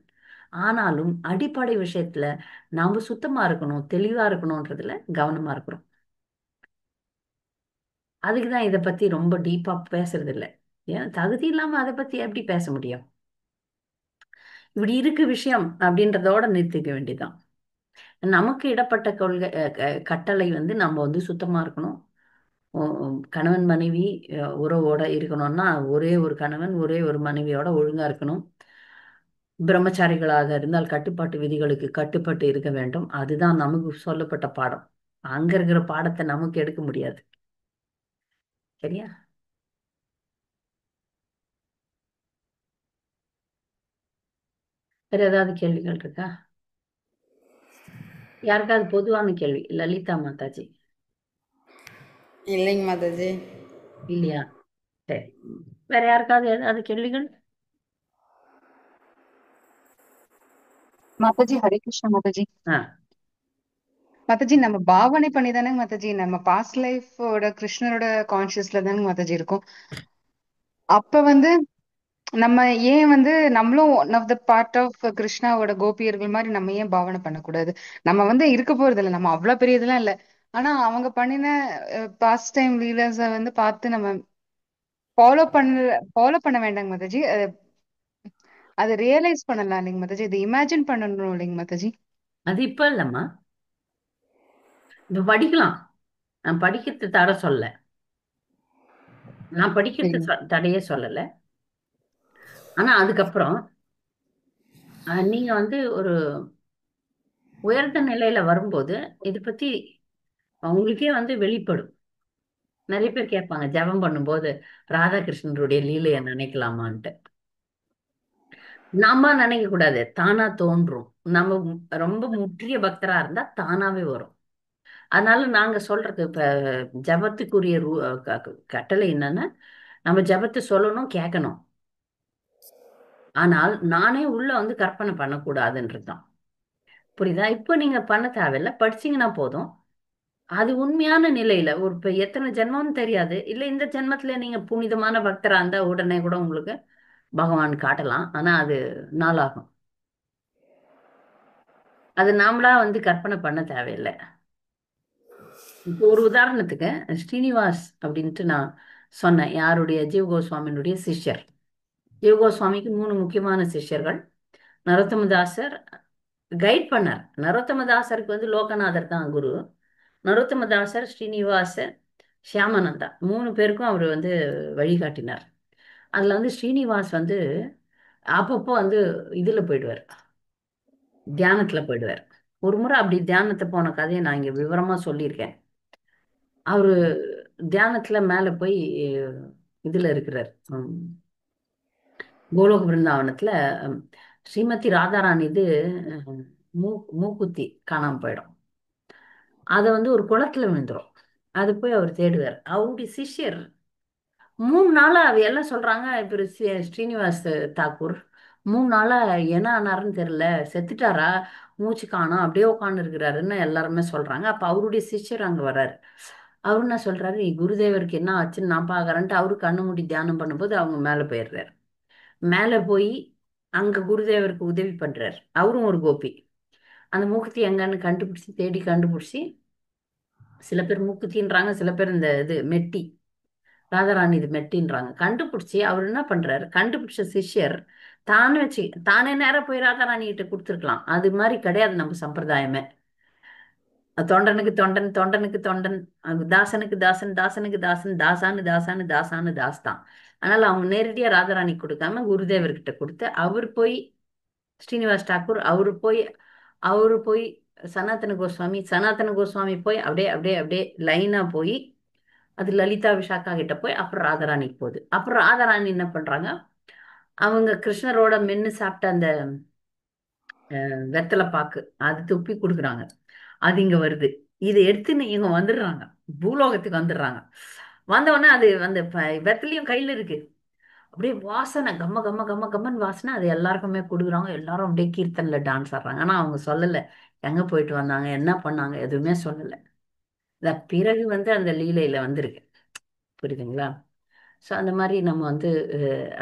ஆனாலும் அடிப்படை விஷயத்துல நாம சுத்தமா இருக்கணும், தெளிவா இருக்கணும்ன்றதுல கவனமா இருக்கிறோம். அதுக்குதான் இதை பத்தி ரொம்ப டீப்பா பேசுறது இல்லை. ஏன் தகுதி இல்லாம அதை பத்தி எப்படி பேச முடியும்? இப்படி இருக்கு விஷயம் அப்படின்றதோட நிறுத்திக்க வேண்டியதுதான். நமக்கு இடப்பட்ட கொள்கை கட்டளை வந்து நம்ம வந்து சுத்தமா இருக்கணும். கணவன் மனைவி உறவோட இருக்கணும்னா ஒரே ஒரு கணவன் ஒரே ஒரு மனைவியோட ஒழுங்கா இருக்கணும். பிரம்மச்சாரிகளாக இருந்தால் கட்டுப்பாட்டு விதிகளுக்கு கட்டுப்பட்டு இருக்க வேண்டும். அதுதான் நமக்கு சொல்லப்பட்ட பாடம். அங்க இருக்கிற பாடத்தை நமக்கு எடுக்க முடியாது. சரியா? வேற ஏதாவது கேள்விகள் இருக்கா? யாருக்காவது பொதுவான கேள்வி? லலிதா மாதாஜி. இல்லைங்க மாதாஜி. இல்லையா? சரி, வேற யாருக்காவது ஏதாவது கேள்விகள்? மாதாஜி ஹரே கிருஷ்ணா மாதாஜி. மாதாஜி நம்ம பாவனை பண்ணி தானேங்க மாதாஜி நம்ம பாஸ்ட் லைஃபோட கிருஷ்ணரோட கான்சியஸ்ல தானே மாதாஜி இருக்கும். அப்ப வந்து நம்ம ஏன் வந்து நம்மளும் one of the part of கிருஷ்ணாவோட கோபியர்கள் மாதிரி நம்ம ஏன் பாவனை பண்ணக்கூடாது? நம்ம வந்து இருக்க போறது இல்லை, நம்ம அவ்வளவு பெரிய இதெல்லாம் இல்லை. ஆனா அவங்க பண்ணின பாஸ்ட் டைம் லீலர்ஸ வந்து பார்த்து நம்ம ஃபாலோ பண்ண வேண்டாங்க மாதாஜி. அதை ரியலைஸ் பண்ணலாம் இல்லைங்க மாதாஜி, இதை இமேஜின் பண்ணணும் இல்லைங்க மாதாஜி. அது இப்ப இல்லம்மா, இப்ப படிக்கலாம். நான் படிக்கிறது தடை சொல்ல, நான் படிக்கிறது தடையே சொல்லல. ஆனா அதுக்கப்புறம் நீங்க வந்து ஒரு உயர்ந்த நிலையில வரும்போது இதை பத்தி உங்களுக்கே வந்து வெளிப்படும். நிறைய பேர் கேட்பாங்க, ஜெபம் பண்ணும்போது ராதாகிருஷ்ணருடைய லீலையை நினைக்கலாமான்ட்டு. நாம நினைக்க கூடாது, தானா தோன்றும். நம்ம ரொம்ப முற்றிய பக்தரா இருந்தா தானாவே வரும். அதனால நாங்க சொல்றது இப்ப ஜபத்துக்குரிய கட்டளை என்னன்னா, நம்ம ஜபத்தை சொல்லணும், கேட்கணும். ஆனால் நானே உள்ள வந்து கற்பனை பண்ணக்கூடாதுன்றதுதான். புரியுதா? இப்போ நீங்க பண்ண தேவையில்ல, படிச்சீங்கன்னா போதும். அது உண்மையான நிலையில ஒரு இப்ப எத்தனை ஜென்மம்னு தெரியாது, இல்ல இந்த ஜென்மத்துல நீங்க புனிதமான பக்தரா இருந்தா உடனே கூட உங்களுக்கு பகவான் காட்டலாம். ஆனா அது நாளாகும். அது நாமளா வந்து கற்பனை பண்ண தேவையில்லை. இப்போ ஒரு உதாரணத்துக்கு ஸ்ரீனிவாஸ் அப்படின்ட்டு நான் சொன்னேன், யாருடைய ஜீவ கோஸ்வாமியினுடைய சிஷ்யர். ஜீவ கோஸ்வாமிக்கு 3 முக்கியமான சிஷ்யர்கள். நரோத்தமதாசர் கைட் பண்ணார். நரோத்தமதாசருக்கு வந்து லோகநாதர் தான் குரு. நரோத்தமதாசர், ஸ்ரீனிவாசர், ஷியாமனந்தா 3 பேருக்கும் அவர் வந்து வழிகாட்டினார். அதுல வந்து ஸ்ரீனிவாஸ் வந்து அப்பப்போ வந்து இதுல போயிடுவார், தியானத்துல போயிடுவார். ஒரு முறை அப்படி தியானத்தை போன கதையை நான் இங்க விவரமா சொல்லியிருக்கேன். அவரு தியானத்துல மேல போய் இதுல இருக்கிறார், கோலோக பிருந்தாவனத்துல. ம், ஸ்ரீமதி ராதாராணி இது அஹ், மூக்குத்தி காணாம போயிடும். அதை வந்து ஒரு குளத்துல விழுந்துரும். அது போய் அவர் தேடுவார். அவருடைய சிஷ்யர் 3 நாளா அவ எல்லாம் சொல்றாங்க, இப்ப ஸ்ரீனிவாஸ் தாக்கூர் 3 நாளா என்ன ஆனாருன்னு தெரியல, செத்துட்டாரா, மூச்சு காணோம், அப்படியே உட்காந்து இருக்கிறாருன்னு எல்லாருமே சொல்றாங்க. அப்ப அவருடைய சிஷ்யர் அங்க வர்றாரு. அவரு என்ன சொல்றாரு, குருதேவருக்கு என்ன ஆச்சுன்னு நான் பாக்குறேன்ட்டு அவரு கண்ணு மூடி தியானம் பண்ணும்போது அவங்க மேல போயிடுறாரு. மேல போய் அங்க குருதேவருக்கு உதவி பண்றாரு. அவரும் ஒரு கோபி. அந்த மூக்குத்தி எங்கன்னு கண்டுபிடிச்சு தேடி கண்டுபிடிச்சி, சில பேர் மூக்குத்தின்றாங்க, சில பேர் இந்த இது மெட்டி, ராதாராணி இது மெட்டின்றாங்க, கண்டுபிடிச்சி அவர் என்ன பண்றாரு, கண்டுபிடிச்ச சிஷ்யர் தானே நேரா போய் ராதாராணி கிட்ட கொடுத்துருக்கலாம். அது மாதிரி கிடையாது நம்ம சம்பிரதாயமே. தொண்டனுக்கு தொண்டன், தொண்டனுக்கு தொண்டன், தாசனுக்கு தாசன், தாசனுக்கு தாசன், தாசானு தாசானு தாசானு தாஸ் தான். அதனால அவங்க நேரடியா ராதாராணி கொடுக்காம குருதேவர்கிட்ட கொடுத்து, அவர் போய் ஸ்ரீனிவாஸ் தாக்கூர் அவரு போய் சனாதன கோஸ்வாமி, சனாதன கோஸ்வாமி போய் அப்படியே அப்படியே அப்படியே லைனா போய் அது லலிதா விஷாக்கா கிட்ட போய் அப்புறம் ராதாராணிக்கு போகுது. அப்புறம் ராதாராணி என்ன பண்றாங்க, அவங்க கிருஷ்ணரோட மென்னு சாப்பிட்ட அந்த வெத்தலை பாக்கு அது துப்பி கொடுக்குறாங்க. அது இங்க வருது. இதை எடுத்துன்னு இவங்க வந்துடுறாங்க, பூலோகத்துக்கு வந்துடுறாங்க. வந்த உடனே அது அந்த வெத்தலையும் கையில இருக்கு. அப்படியே வாசனை கம்ம கம்ம கம்ம கம்மன் வாசனை. அது எல்லாருக்குமே கொடுக்குறாங்க. எல்லாரும் அப்படியே கீர்த்தன்ல டான்ஸ் ஆடுறாங்க. ஆனா அவங்க சொல்லல எங்க போயிட்டு வந்தாங்க, என்ன பண்ணாங்க, எதுவுமே சொல்லல. இந்த பிறகு வந்து அந்த லீலையில வந்திருக்கு, புரியுதுங்களா? ஸோ அந்த மாதிரி நம்ம வந்து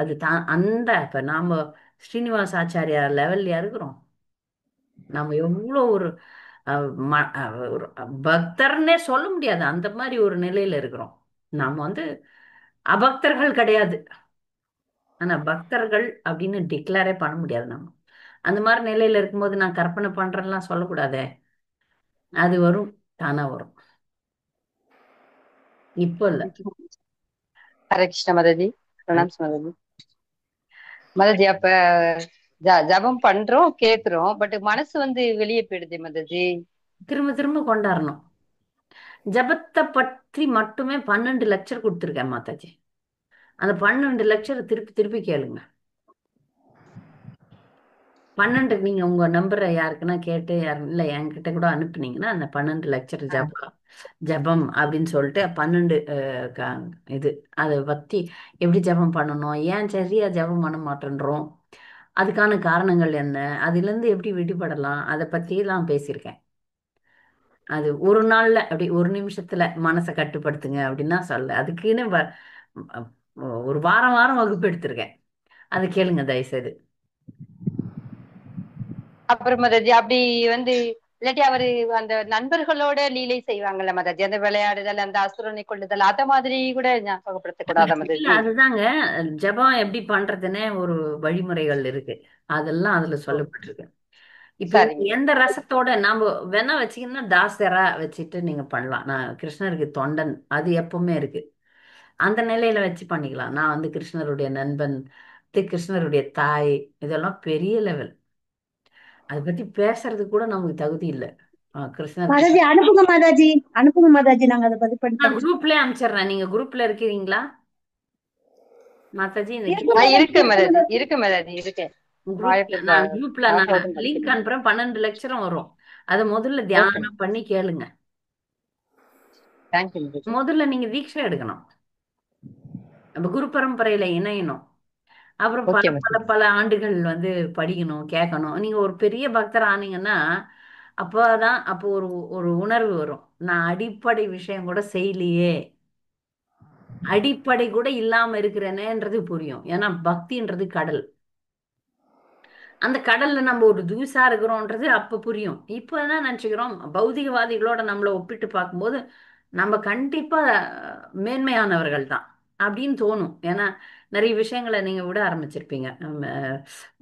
அது தான் அந்த இப்போ நாம ஸ்ரீனிவாச ஆச்சாரியா லெவல்லையா இருக்கிறோம். நம்ம எவ்வளோ ஒரு ஒரு பக்தர்னே சொல்ல முடியாது, அந்த மாதிரி ஒரு நிலையில இருக்கிறோம். நாம வந்து அபக்தர்கள் கிடையாது, ஆனா பக்தர்கள் அப்படின்னு டிக்ளேரே பண்ண முடியாது நம்ம. அந்த மாதிரி நிலையில இருக்கும்போது நான் கற்பனை பண்றேன்லாம் சொல்லக்கூடாதே, அது வரும், தானா வரும். இப்போ இல்ல. ஹரே கிருஷ்ண மதஜி. பிரணாம்ஸ் மதஜி. மதஜி, அப்ப ஜபம் பண்றோம், கேக்குறோம், பட் மனசு வந்து வெளியே போயிடுது மதஜி. திரும்ப திரும்ப கொண்டாடணும். ஜபத்தை பற்றி மட்டுமே 12 லெக்சர் கொடுத்துருக்கேன் மாதாஜி. அந்த 12 லெக்சர் திருப்பி திருப்பி கேளுங்க. 12 நீங்க உங்க நம்பரை யாருக்குன்னா கேட்டு, இல்ல என்கிட்ட கூட அனுப்புனீங்கன்னா அந்த 12 லெக்சர் ஜபம் அப்படின்னு சொல்லிட்டு 12 இது அதை பத்தி எப்படி ஜபம் பண்ணணும், ஏன் சரியா ஜபம் பண்ண மாட்டேன்றோம், அதுக்கான காரணங்கள் என்ன, அதுல இருந்து எப்படி விடுபடலாம், அதை பத்தி எல்லாம் பேசியிருக்கேன். அது ஒரு நாள்ல அப்படி ஒரு நிமிஷத்துல மனசை கட்டுப்படுத்துங்க அப்படின்னா சொல்ல, அதுக்குன்னு ஒரு வாரம் வாரம் வகுப்பு எடுத்திருக்கேன். அதை கேளுங்க தயவுசெய்து. அப்புறம் மதஜி அப்படி வந்து இல்லாட்டி அவரு அந்த நண்பர்களோட லீலை செய்வாங்கல்ல மதஜி, அந்த விளையாடுதல், அந்த அசுரனை கொள்ளுதல், அத மாதிரி கூட ஞாபகப்படுத்த கூடாத இல்ல மதஜி? அதுதாங்க, ஜபம் எப்படி பண்றதுன்னே ஒரு வழிமுறைகள் இருக்கு, அதெல்லாம் அதுல சொல்லப்பட்டிருக்கு. இப்ப சரிங்க. எந்த ரசத்தோட நாம வேணா வச்சீங்கன்னா தாசரா வச்சுட்டு நீங்க பண்ணலாம். நான் கிருஷ்ணருக்கு தொண்டன் அது எப்பவுமே இருக்கு, அந்த நிலையில வச்சு பண்ணிக்கலாம். நான் வந்து கிருஷ்ணருடைய நண்பன், கிருஷ்ணருடைய தாய், இதெல்லாம் பெரிய லெவல். அதை பத்தி பேசுறதுக்கு கூட நமக்கு தகுதி இல்லை. கிருஷ்ணர் மாதாஜி அனுப்புங்க மாதாஜி, அனுப்புங்க மாதாஜி, நாங்க அதை பதிவு பண்ணி நான் படிச்சு குரூப்ல அனுப்பிச்சிடுறேன். நீங்க குரூப்ல இருக்கிறீங்களா மாதாஜி? இந்த இருக்கு மதஜி, இருக்கு மதஜி, இருக்கு. குரூப்ல நான் லிங்க் அனுப்புறேன். 12 லட்சம் வரும். அதை முதல்ல தியானம் பண்ணி கேளுங்க. முதல்ல நீங்க தீட்சை எடுக்கணும், நம்ம குரு பரம்பரையில இணையணும். அப்புறம் பல பல பல ஆண்டுகள் வந்து படிக்கணும், கேட்கணும். நீங்க ஒரு பெரிய பக்தர் ஆனீங்கன்னா அப்போ ஒரு ஒரு உணர்வு வரும், நான் அடிப்படை விஷயம் கூட செய்யலையே, அடிப்படை கூட இல்லாம இருக்கிறேனேன்றது புரியும். ஏன்னா பக்தின்றது கடல், அந்த கடல்ல நம்ம ஒரு தூசா இருக்கிறோம்ன்றது அப்ப புரியும். இப்ப என்ன நினைச்சுக்கிறோம், பௌதிகவாதிகளோட நம்மளை ஒப்பிட்டு பார்க்கும்போது நம்ம கண்டிப்பா மேன்மையானவர்கள் தான் அப்படின்னு தோணும். ஏன்னா நிறைய விஷயங்களை நீங்க விட ஆரம்பிச்சிருப்பீங்க.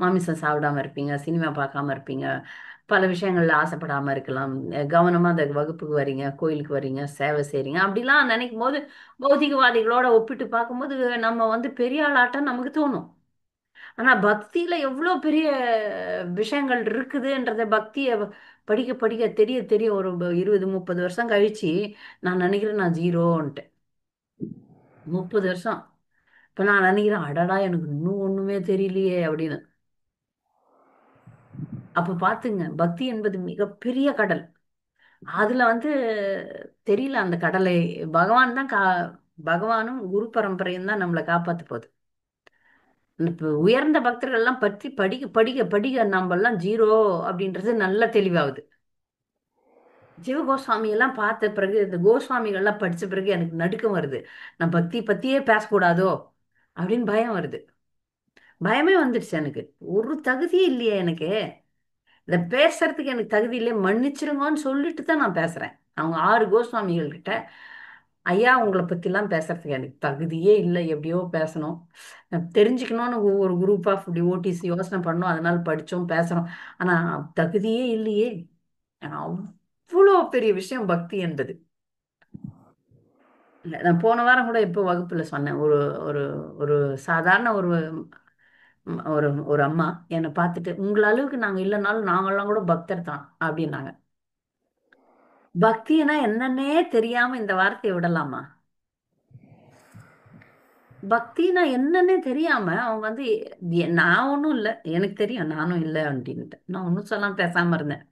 மாமிசம் சாப்பிடாம இருப்பீங்க, சினிமா பார்க்காம இருப்பீங்க, பல விஷயங்கள்ல ஆசைப்படாம இருக்கலாம். கவனமா அந்த வகுப்புக்கு வரீங்க, கோயிலுக்கு வரீங்க, சேவை செய்றீங்க. அப்படிலாம் நினைக்கும் போது பௌதிகவாதிகளோட ஒப்பிட்டு பார்க்கும்போது நம்ம வந்து பெரிய ஆளாட்டம் நமக்கு தோணும். ஆனா பக்தியில எவ்வளவு பெரிய விஷயங்கள் இருக்குதுன்றத பக்திய படிக்க படிக்க தெரிய தெரிய ஒரு 20-30 வருஷம் கழிச்சு நான் நினைக்கிறேன் நான் ஜீரோன்ட்டு. 30 வருஷம் இப்ப நான் நினைக்கிறேன், அடடா எனக்கு இன்னும் ஒண்ணுமே தெரியலையே அப்படின்னு. அப்ப பாத்துங்க, பக்தி என்பது மிகப்பெரிய கடல். அதுல வந்து தெரியல அந்த கடலை. பகவான் தான் பகவானும் குரு பரம்பரையும் தான் நம்மளை காப்பாத்த போகுது. இப்ப உயர்ந்த பக்தர்கள் எல்லாம் பற்றி படிக்க படிக்க படிக்க நம்ம எல்லாம் ஜீரோ அப்படின்றது நல்ல தெளிவாகுது. ஜீவகோஸ்வாமி எல்லாம் பார்த்த பிறகு, இந்த கோஸ்வாமிகள் எல்லாம் படிச்ச பிறகு எனக்கு நடுக்கம் வருது. நான் பக்தி பத்தியே பேசக்கூடாதோ அப்படின்னு பயம் வருது. பயமே வந்துடுச்சு எனக்கு. ஒரு தகுதியே இல்லையே எனக்கு. இதை பேசுறதுக்கு எனக்கு தகுதி இல்லையே, மன்னிச்சிருங்கன்னு சொல்லிட்டு தான் நான் பேசுறேன். அவங்க 6 கோஸ்வாமிகள் கிட்ட, ஐயா உங்களை பத்திலாம் பேசுறதுக்கு எனக்கு தகுதியே இல்லை, எப்படியோ பேசணும், தெரிஞ்சுக்கணும்னு ஒரு குரூப் ஆஃப் டிவோட்டிஸ் யோசனை பண்ணோம், அதனால படிச்சோம் பேசுறோம். ஆனா தகுதியே இல்லையே. அவ்வளோ பெரிய விஷயம் பக்தி என்பது. இல்ல, நான் போன வாரம் கூட எப்போ வகுப்புல சொன்னேன். ஒரு ஒரு ஒரு சாதாரண ஒரு ஒரு ஒரு அம்மா என்னை பார்த்துட்டு, உங்கள அளவுக்கு நாங்க இல்லைனாலும் நாங்கெல்லாம் கூட பக்தர் தான் அப்படின்னாங்க. பக்தினா என்னன்னே தெரியாம இந்த வார்த்தையை விடலாமா? பக்தினா என்னன்னே தெரியாம அவங்க வந்து நான் ஒன்றும் இல்லை, எனக்கு தெரியும் நானும் இல்லை அப்படின்ட்டு நான் ஒன்றும் சொல்லாம பேசாம இருந்தேன்.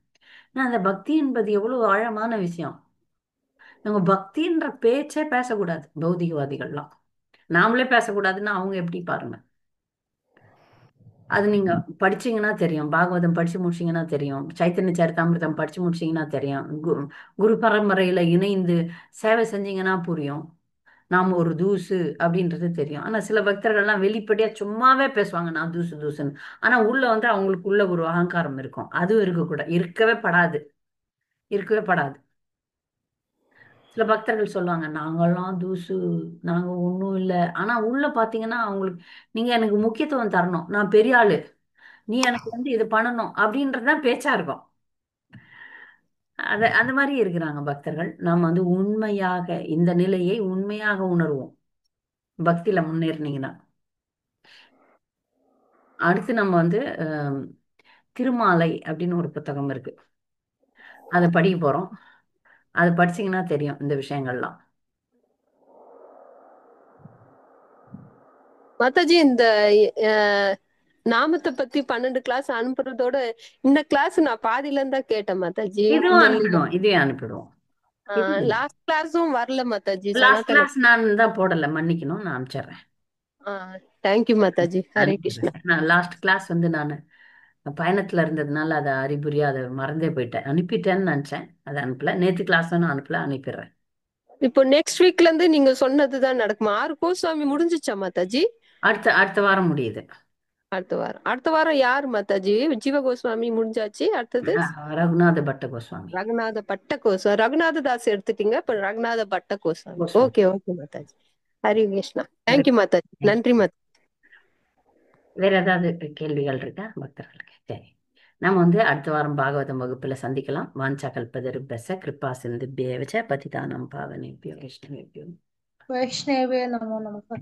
நான் அந்த பக்தி என்பது எவ்வளவு ஆழமான விஷயம். நம்ம பக்தின்ற பேச்சே பேசக்கூடாது பௌதிகவாதிகள்லாம். நாமளே பேசக்கூடாதுன்னா அவங்க எப்படி பாருங்க. அது நீங்க படிச்சீங்கன்னா தெரியும், பாகவதம் படிச்சு முடிச்சீங்கன்னா தெரியும், சைத்தன்ய சரிதாமிர்தம் படிச்சு முடிச்சீங்கன்னா தெரியும், குரு பரம்பரையில இணைந்து சேவை செஞ்சீங்கன்னா புரியும். நாம ஒரு தூசு அப்படின்றது தெரியும். ஆனா சில பக்தர்கள்லாம் வெளிப்படையா சும்மாவே பேசுவாங்க, நான் தூசு தூசுன்னு. ஆனா உள்ள வந்து அவங்களுக்குள்ள ஒரு அகங்காரம் இருக்கும். அதுவும் இருக்கவே படாது, இருக்கவே படாது. சில பக்தர்கள் சொல்லுவாங்க, நாங்கெல்லாம் தூசு, நாங்க ஒண்ணும் இல்லை. ஆனா உள்ள பாத்தீங்கன்னா அவங்களுக்கு, நீங்க எனக்கு முக்கியத்துவம் தரணும், நான் பெரிய ஆளு, நீ எனக்கு வந்து இது பண்ணணும் அப்படின்றதுதான் பேச்சா இருக்கும். அந்த மாதிரி இருக்கிறாங்க பக்தர்கள். நாம் வந்து உண்மையாக இந்த நிலையை உண்மையாக உணர்வோம் பக்தியில முன்னேறினீங்கன்னா. அடுத்து நம்ம வந்து திருமாலை அப்படின்னு ஒரு புத்தகம் இருக்கு, அதை படிக்க போறோம். அதை படிச்சீங்கன்னா தெரியும் இந்த விஷயங்கள்லாம். மாதாஜி, இந்த நாமத்தை பத்தி 12 கிளாஸ் அனுப்புறதோட இந்த கிளாஸ் நான் பாதியில இருந்தா கேட்டேன் மாதாஜி. இதுவும் அனுப்பிடுவோம், இதையும் அனுப்பிடுவோம். லாஸ்ட் கிளாஸும் வரல மாதாஜி. லாஸ்ட் கிளாஸ் நான் தான் போடல, மன்னிக்கணும், நான் அனுப்பிச்சிடுறேன். தேங்க்யூ மாதாஜி. ஹரே கிருஷ்ணா. நான் லாஸ்ட் கிளாஸ் வந்து நான் பயணத்துல இருந்ததுனால அதை அறிகுறியா அதை மறந்தே போயிட்டேன். அனுப்பிட்டேன்னு நினைச்சேன், அதை அனுப்பல. நேத்து கிளாஸ் அனுப்பல, அனுப்பிடுறேன். இப்போ நெக்ஸ்ட் வீக்ல இருந்து நீங்க சொன்னதுதான் நடக்குமா? 6 கோஸ்வாமி முடிஞ்சிச்சா மாதாஜி? அடுத்த வாரம் முடியுது. அடுத்த வாரம் யார் மாதாஜி? ஜீவ கோஸ்வாமி முடிஞ்சாச்சு. அடுத்தது ரகுநாத பட்ட கோஸ்வாமி. ரகுநாத பட்ட கோஸ்வாமி. ரகுநாத தாஸ் எடுத்துட்டீங்க, இப்ப ரகுநாத பட்ட Goswami. Okay okay Mataji. Hari Krishna. Thank you Mataji. நன்றி மாதாஜி. வேற ஏதாவது கேள்விகள் இருக்கா பக்தர்களுக்கு? சரி, நம்ம வந்து அடுத்த வாரம் பாகவதம் வகுப்புல சந்திக்கலாம். வாஞ்சா கல்பதருபஸ்ஸ கிருபா சிந்துப்யேவ ச பதிதானம் பாவனேப்யோ வைஷ்ணவேப்யோ வைஷ்ணவே நமோ நமः.